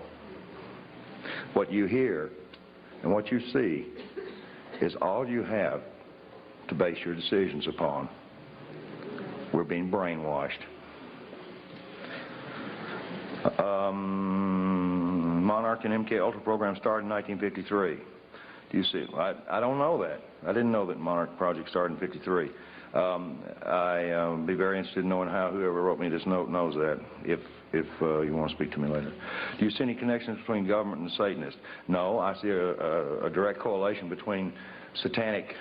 What you hear and what you see is all you have to base your decisions upon. We're being brainwashed. Monarch and MKUltra program started in 1953. Do you see? I don't know that. I didn't know that Monarch project started in 53. I'd be very interested in knowing how whoever wrote me this note knows that, if you want to speak to me later. Do you see any connections between government and Satanists? No, I see a direct correlation between satanic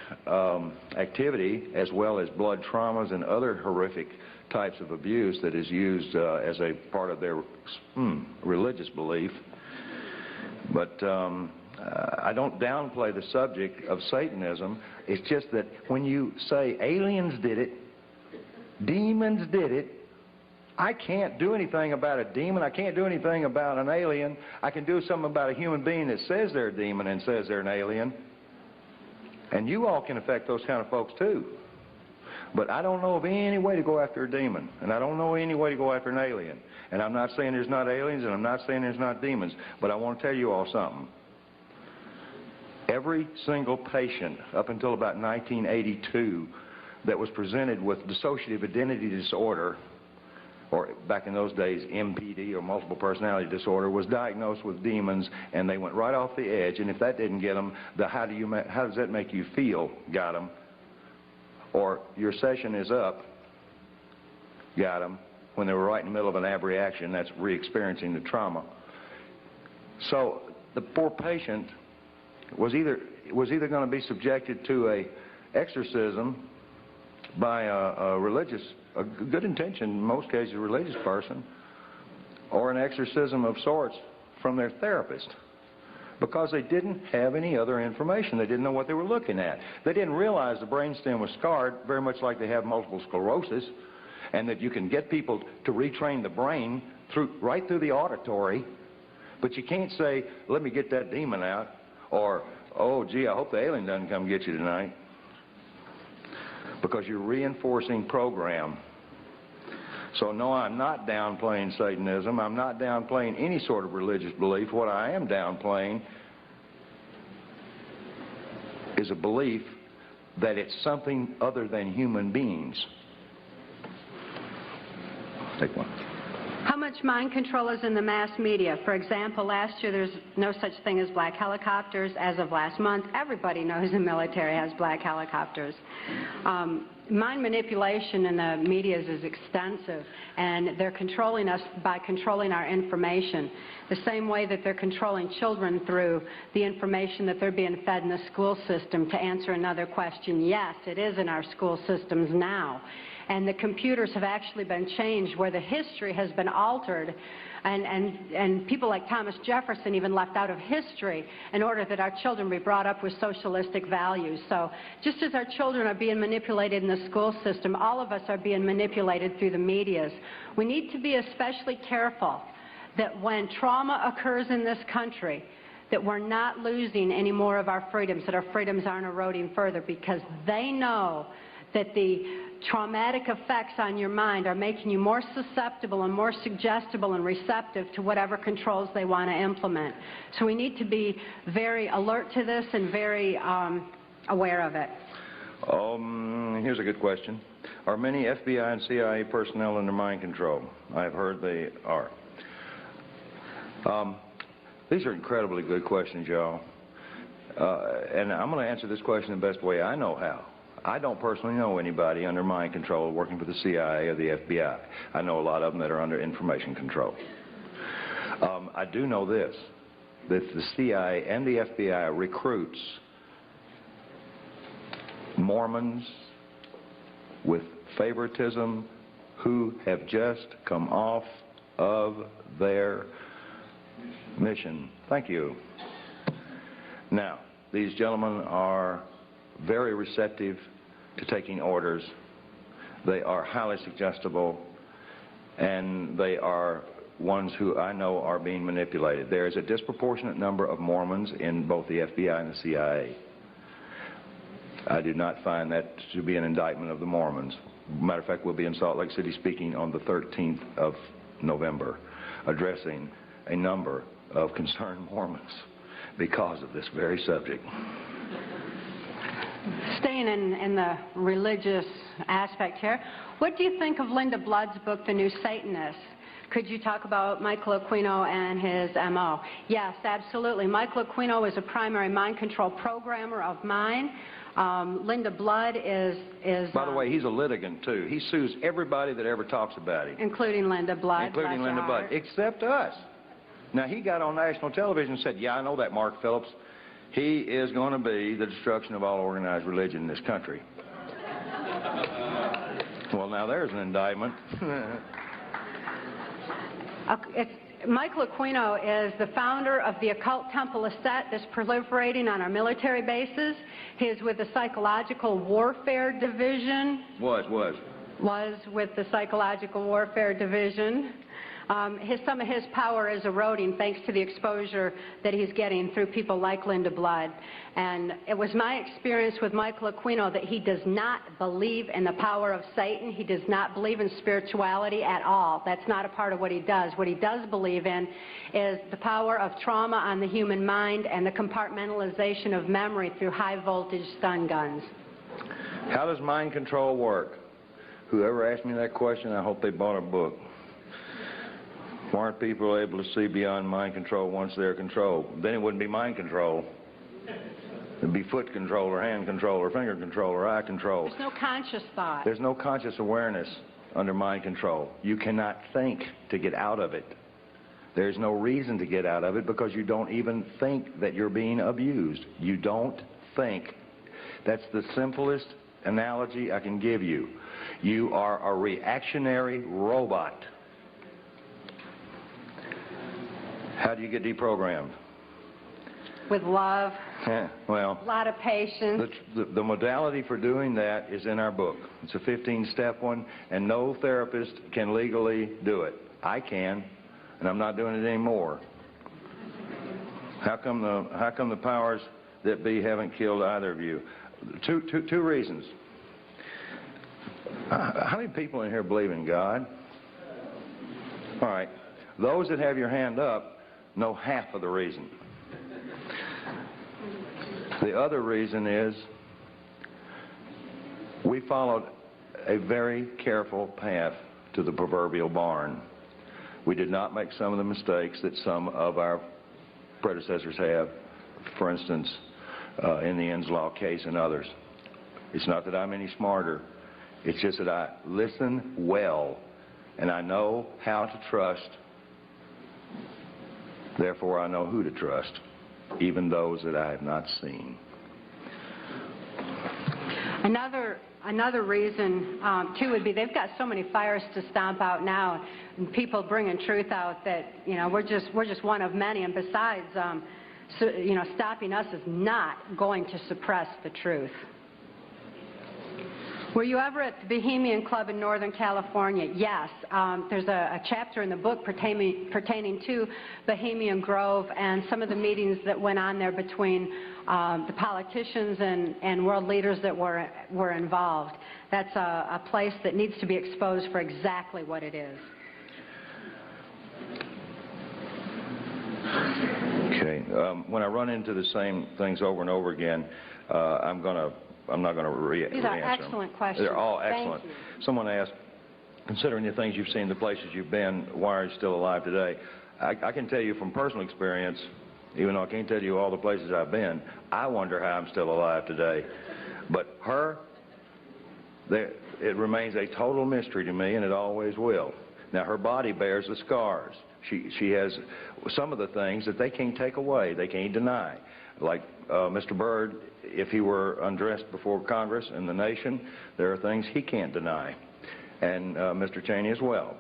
activity as well as blood traumas and other horrific types of abuse that is used as a part of their religious belief. But I don't downplay the subject of Satanism. It's just that when you say aliens did it, demons did it, I can't do anything about a demon. I can't do anything about an alien. I can do something about a human being that says they're a demon and says they're an alien. And you all can affect those kind of folks too. But I don't know of any way to go after a demon. And I don't know any way to go after an alien. And I'm not saying there's not aliens, and I'm not saying there's not demons. But I want to tell you all something. Every single patient up until about 1982 that was presented with dissociative identity disorder, or back in those days MPD, or multiple personality disorder, was diagnosed with demons, and they went right off the edge. And if that didn't get them, the how does that make you feel got them, or your session is up got them, when they were right in the middle of an abreaction. That's re-experiencing the trauma. So the poor patient was either going to be subjected to a exorcism by a good intention, in most cases a religious person, or an exorcism of sorts from their therapist. because they didn't have any other information. They didn't know what they were looking at. They didn't realize the brainstem was scarred, very much like they have multiple sclerosis, and that you can get people to retrain the brain right through the auditory, but you can't say, let me get that demon out, or, oh, gee, I hope the alien doesn't come get you tonight, because you're reinforcing program. So no, I'm not downplaying Satanism. I'm not downplaying any sort of religious belief. What I am downplaying is a belief that it's something other than human beings. Take one. How much mind control is in the mass media? For example, last year there's no such thing as black helicopters. As of last month, everybody knows the military has black helicopters. Mind manipulation in the media is extensive, and they're controlling us by controlling our information. The same way that they're controlling children through the information that they're being fed in the school system. To answer another question, yes, it is in our school systems now. And the computers have actually been changed where the history has been altered, and people like Thomas Jefferson even left out of history in order that our children be brought up with socialistic values. So just as our children are being manipulated in the school system, all of us are being manipulated through the medias. We need to be especially careful that when trauma occurs in this country, that we're not losing any more of our freedoms, that our freedoms aren't eroding further, because they know that the traumatic effects on your mind are making you more susceptible and more suggestible and receptive to whatever controls they want to implement. So we need to be very alert to this and very aware of it. Here's a good question. Are many FBI and CIA personnel under mind control? I've heard they are. These are incredibly good questions, y'all. And I'm going to answer this question the best way I know how. I don't personally know anybody under mind control working for the CIA or the FBI. I know a lot of them that are under information control. I do know this, that the CIA and the FBI recruits Mormons with favoritism who have just come off of their mission. Thank you. Now, these gentlemen are very receptive to taking orders. They are highly suggestible, and they are ones who I know are being manipulated. There is a disproportionate number of Mormons in both the FBI and the CIA. I do not find that to be an indictment of the Mormons. Matter of fact, we'll be in Salt Lake City speaking on the 13th of November, addressing a number of concerned Mormons because of this very subject. Staying in the religious aspect here, what do you think of Linda Blood's book, The New Satanists? Could you talk about Michael Aquino and his M.O.? Yes, absolutely. Michael Aquino is a primary mind control programmer of mine. Linda Blood is by the way, he's a litigant, too. He sues everybody that ever talks about him. Including Linda Blood. Including Linda Blood, except us. Now, he got on national television and said, yeah, I know that, Mark Phillips. He is going to be the destruction of all organized religion in this country. Well, now there's an indictment. Michael Aquino is the founder of the occult temple of Set that's proliferating on our military bases. He is with the Psychological Warfare Division. Was with the Psychological Warfare Division. Some of his power is eroding thanks to the exposure that he's getting through people like Linda Blood. And it was my experience with Michael Aquino that he does not believe in the power of Satan. He does not believe in spirituality at all. That's not a part of what he does. What he does believe in is the power of trauma on the human mind and the compartmentalization of memory through high voltage stun guns. How does mind control work? Whoever asked me that question, I hope they bought a book. Why aren't people able to see beyond mind control once they're controlled? Then it wouldn't be mind control. It'd be foot control or hand control or finger control or eye control. There's no conscious thought. There's no conscious awareness under mind control. You cannot think to get out of it. There's no reason to get out of it because you don't even think that you're being abused. You don't think. That's the simplest analogy I can give you. You are a reactionary robot. How do you get deprogrammed? with love, well, a lot of patience. The modality for doing that is in our book. It's a 15-step one, and no therapist can legally do it. I can, and I'm not doing it anymore. How come the powers that be haven't killed either of you? Two reasons. How many people in here believe in God? All right. Those that have your hand up know half of the reason. The other reason is we followed a very careful path to the proverbial barn. We did not make some of the mistakes that some of our predecessors have, for instance, in the Inslaw case and others. It's not that I'm any smarter. It's just that I listen well, and I know how to trust. Therefore, I know who to trust, even those that I have not seen. Another reason, too, would be they've got so many fires to stomp out now, and people bringing truth out that, you know, we're just one of many, and besides, so, you know, stopping us is not going to suppress the truth. Were you ever at the Bohemian Club in Northern California? Yes. There's a chapter in the book pertaining to Bohemian Grove and some of the meetings that went on there between the politicians and world leaders that were involved. That's a place that needs to be exposed for exactly what it is. Okay. When I run into the same things over and over again, I'm not going to re-answer them. These are excellent questions. They're all excellent. Thank you. Someone asked, considering the things you've seen, the places you've been, why are you still alive today? I can tell you from personal experience, even though I can't tell you all the places I've been, I wonder how I'm still alive today. But it remains a total mystery to me, and it always will. Now, her body bears the scars. She has some of the things that they can't take away, they can't deny. Like Mr. Byrd, if he were undressed before Congress and the nation, there are things he can't deny, and Mr. Cheney as well.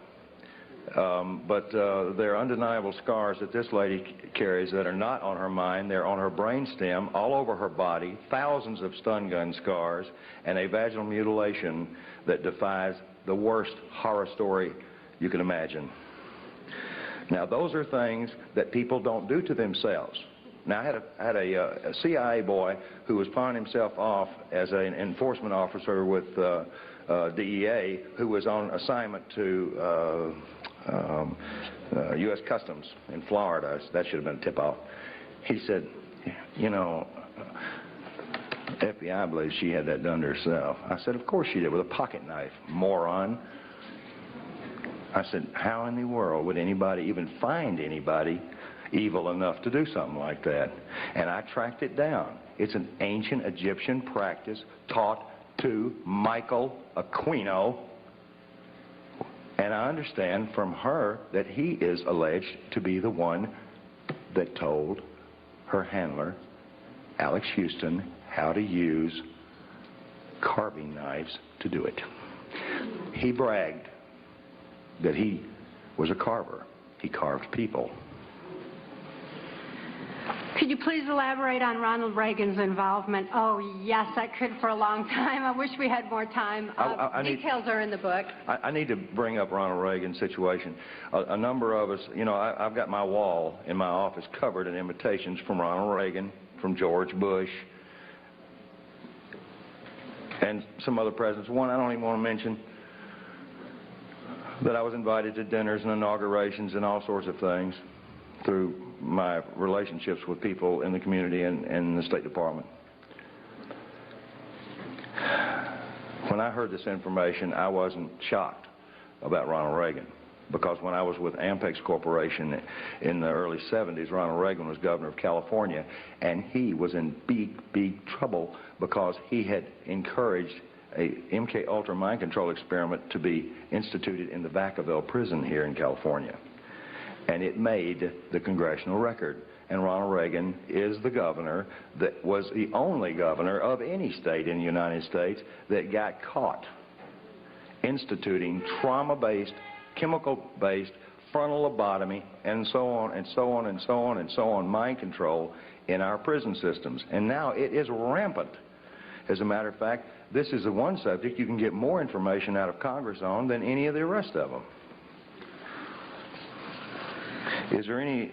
But there are undeniable scars that this lady carries that are not on her mind. They're on her brainstem, all over her body, thousands of stun gun scars, and a vaginal mutilation that defies the worst horror story you can imagine. Now, those are things that people don't do to themselves. Now, I had a CIA boy who was pawning himself off as an enforcement officer with DEA, who was on assignment to U.S. Customs in Florida. That should have been a tip-off. He said, you know, FBI believes she had that done to herself. I said, of course she did, with a pocket knife, moron. I said, how in the world would anybody even find anybody evil enough to do something like that? And I tracked it down. It's an ancient Egyptian practice taught to Michael Aquino. And I understand from her that he is alleged to be the one that told her handler, Alex Houston, how to use carving knives to do it. He bragged that he was a carver. He carved people. Could you please elaborate on Ronald Reagan's involvement? Oh, yes, I could for a long time. I wish we had more time. Details are in the book. I need to bring up Ronald Reagan's situation. A number of us, you know, I've got my wall in my office covered in invitations from Ronald Reagan, from George Bush, and some other presidents. One I don't even want to mention, that I was invited to dinners and inaugurations and all sorts of things through my relationships with people in the community and in the State Department. When I heard this information, I wasn't shocked about Ronald Reagan, because when I was with Ampex Corporation in the early 70s, Ronald Reagan was governor of California, and he was in big, big trouble because he had encouraged a MKULTRA mind control experiment to be instituted in the Vacaville prison here in California. And it made the congressional record. And Ronald Reagan is the governor that was the only governor of any state in the United States that got caught instituting trauma-based, chemical-based frontal lobotomy, and so on, and so on, and so on, and so on, mind control in our prison systems. And now it is rampant. As a matter of fact, this is the one subject you can get more information out of Congress on than any of the rest of them. Is there any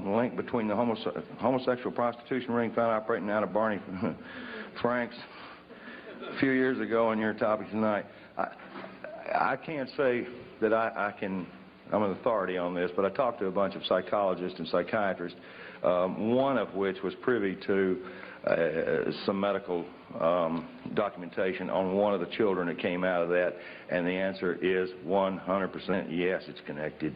link between the homosexual prostitution ring found operating out of Barney Frank's a few years ago on your topic tonight? I can't say that I'm an authority on this, but I talked to a bunch of psychologists and psychiatrists, one of which was privy to some medical documentation on one of the children that came out of that, and the answer is 100% yes, it's connected.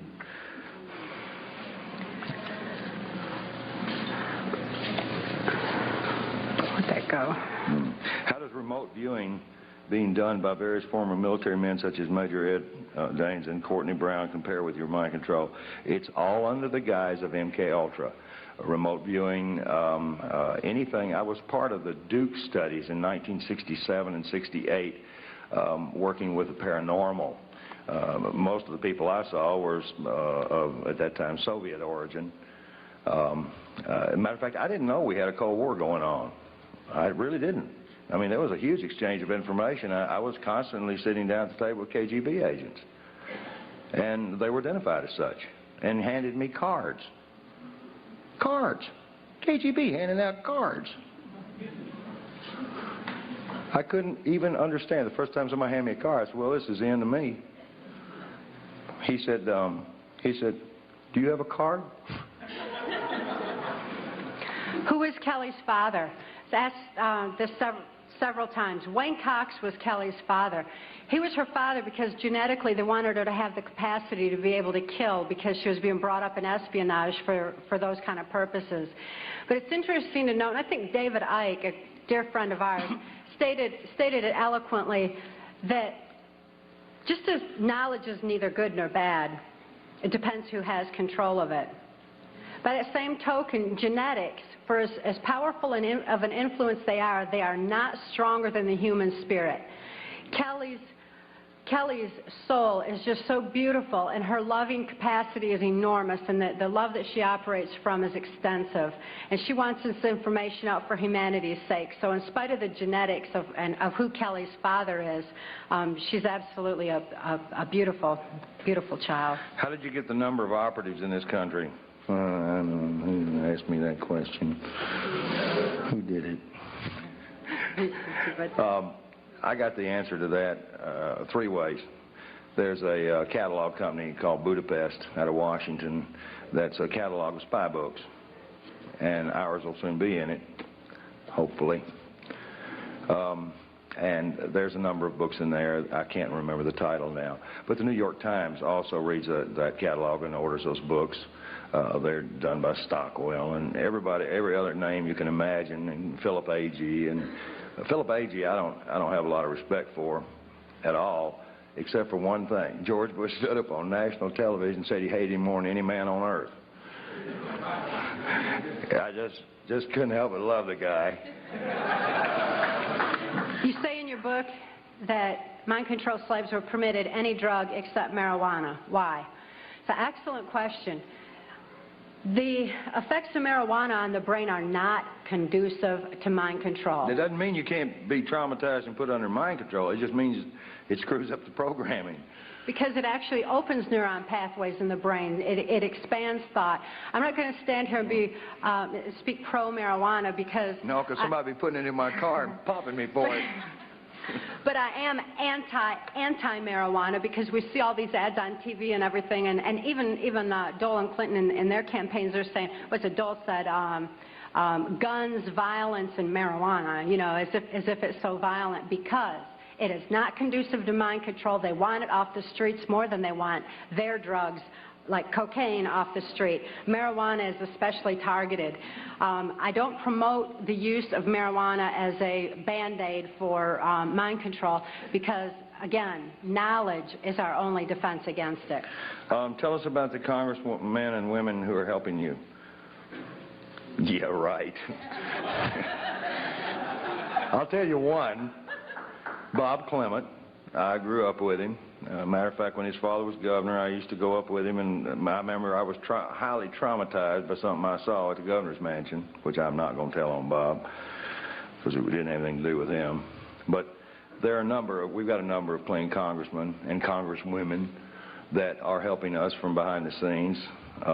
Where'd that go? How does remote viewing being done by various former military men such as Major Ed Daines and Courtney Brown compare with your mind control? It's all under the guise of MKULTRA. Remote viewing, anything. I was part of the Duke studies in 1967 and 68, working with the paranormal. Most of the people I saw were of, at that time, Soviet origin. As a matter of fact, I didn't know we had a Cold War going on. I really didn't. I mean, there was a huge exchange of information. I was constantly sitting down at the table with KGB agents, and they were identified as such, and handed me cards. Cards. KGB handing out cards. I couldn't even understand. The first time somebody handed me a card, I said, well, this is the end of me. He said, do you have a card? Who is Kelly's father? That's this several times. Wayne Cox was Kelly's father. He was her father because genetically they wanted her to have the capacity to be able to kill because she was being brought up in espionage for those kind of purposes. But it's interesting to note, and I think David Icke, a dear friend of ours, stated it eloquently, that just as knowledge is neither good nor bad, it depends who has control of it. By that same token, genetics, for as powerful of an influence they are not stronger than the human spirit. Kelly's soul is just so beautiful, and her loving capacity is enormous, and the love that she operates from is extensive. And she wants this information out for humanity's sake. So in spite of the genetics of who Kelly's father is, she's absolutely a beautiful, beautiful child. How did you get the number of operatives in this country? I don't know. Who asked me that question? Who did it? I got the answer to that three ways. There's a catalog company called Budapest out of Washington that's a catalog of spy books, and ours will soon be in it, hopefully. And there's a number of books in there. I can't remember the title now. But the New York Times also reads that catalog and orders those books. They're done by Stockwell and every other name you can imagine, and Philip Agee. And Philip Agee, I don't have a lot of respect for at all, except for one thing. George Bush stood up on national television and said he hated him more than any man on earth. I just couldn't help but love the guy. You say in your book that mind-control slaves were permitted any drug except marijuana. Why? It's an excellent question. The effects of marijuana on the brain are not conducive to mind control. It doesn't mean you can't be traumatized and put under mind control. It just means it screws up the programming. Because it actually opens neuron pathways in the brain. It expands thought. I'm not going to stand here and speak pro-marijuana because... No, because somebody be putting it in my car and popping me for it. But I am anti-marijuana because we see all these ads on TV and everything, and even Dole and Clinton in their campaigns are saying, what's it, Dole said, guns, violence, and marijuana, you know, as if it's so violent, because it is not conducive to mind control. They want it off the streets more than they want their drugs, like cocaine, off the street. Marijuana is especially targeted. I don't promote the use of marijuana as a Band-Aid for mind control because, again, knowledge is our only defense against it. Tell us about the congressmen and women who are helping you. Yeah, right. I'll tell you one. Bob Clement. I grew up with him. Matter of fact, when his father was governor, I used to go up with him, and I remember I was highly traumatized by something I saw at the governor's mansion, which I'm not going to tell on Bob, because it didn't have anything to do with him. But there are we've got a number of clean congressmen and congresswomen that are helping us from behind the scenes.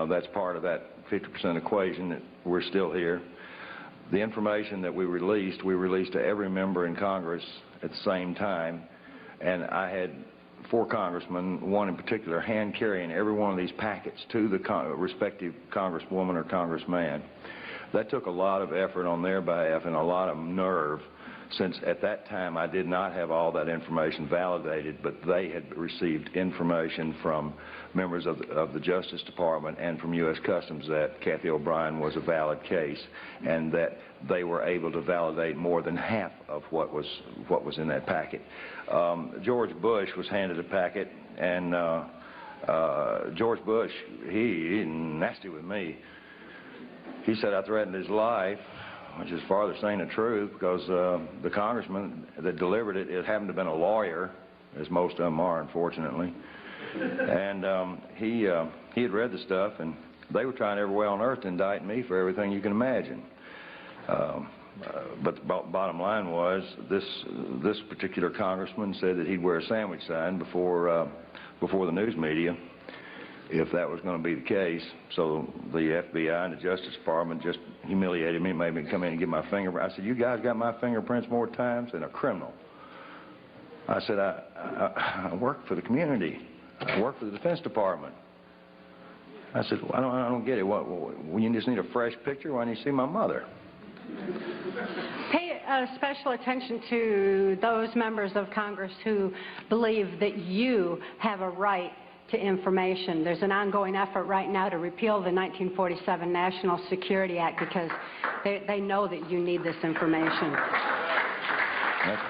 That's part of that 50% equation that we're still here. The information that we released to every member in Congress at the same time, and I had 4 congressmen, one in particular, hand-carrying every one of these packets to the respective congresswoman or congressman. That took a lot of effort on their behalf and a lot of nerve, since at that time I did not have all that information validated, but they had received information from members of the Justice Department and from U.S. Customs that Cathy O'Brien was a valid case, and that they were able to validate more than half of what was in that packet. George Bush was handed a packet, and George Bush, he's nasty with me. He said I threatened his life, which is farther saying the truth, because the congressman that delivered it, it happened to have been a lawyer, as most of them are, unfortunately. And he had read the stuff, and they were trying every way on earth to indict me for everything you can imagine. But the bottom line was, this particular congressman said that he'd wear a sandwich sign before the news media if that was going to be the case. So the FBI and the Justice Department just humiliated me, made me come in and get my fingerprint. I said, you guys got my fingerprints more times than a criminal. I said, I work for the community. I work for the Defense Department. I said, well, I don't get it. When you just need a fresh picture, why don't you see my mother? Pay special attention to those members of Congress who believe that you have a right to information. There's an ongoing effort right now to repeal the 1947 National Security Act because they know that you need this information. That's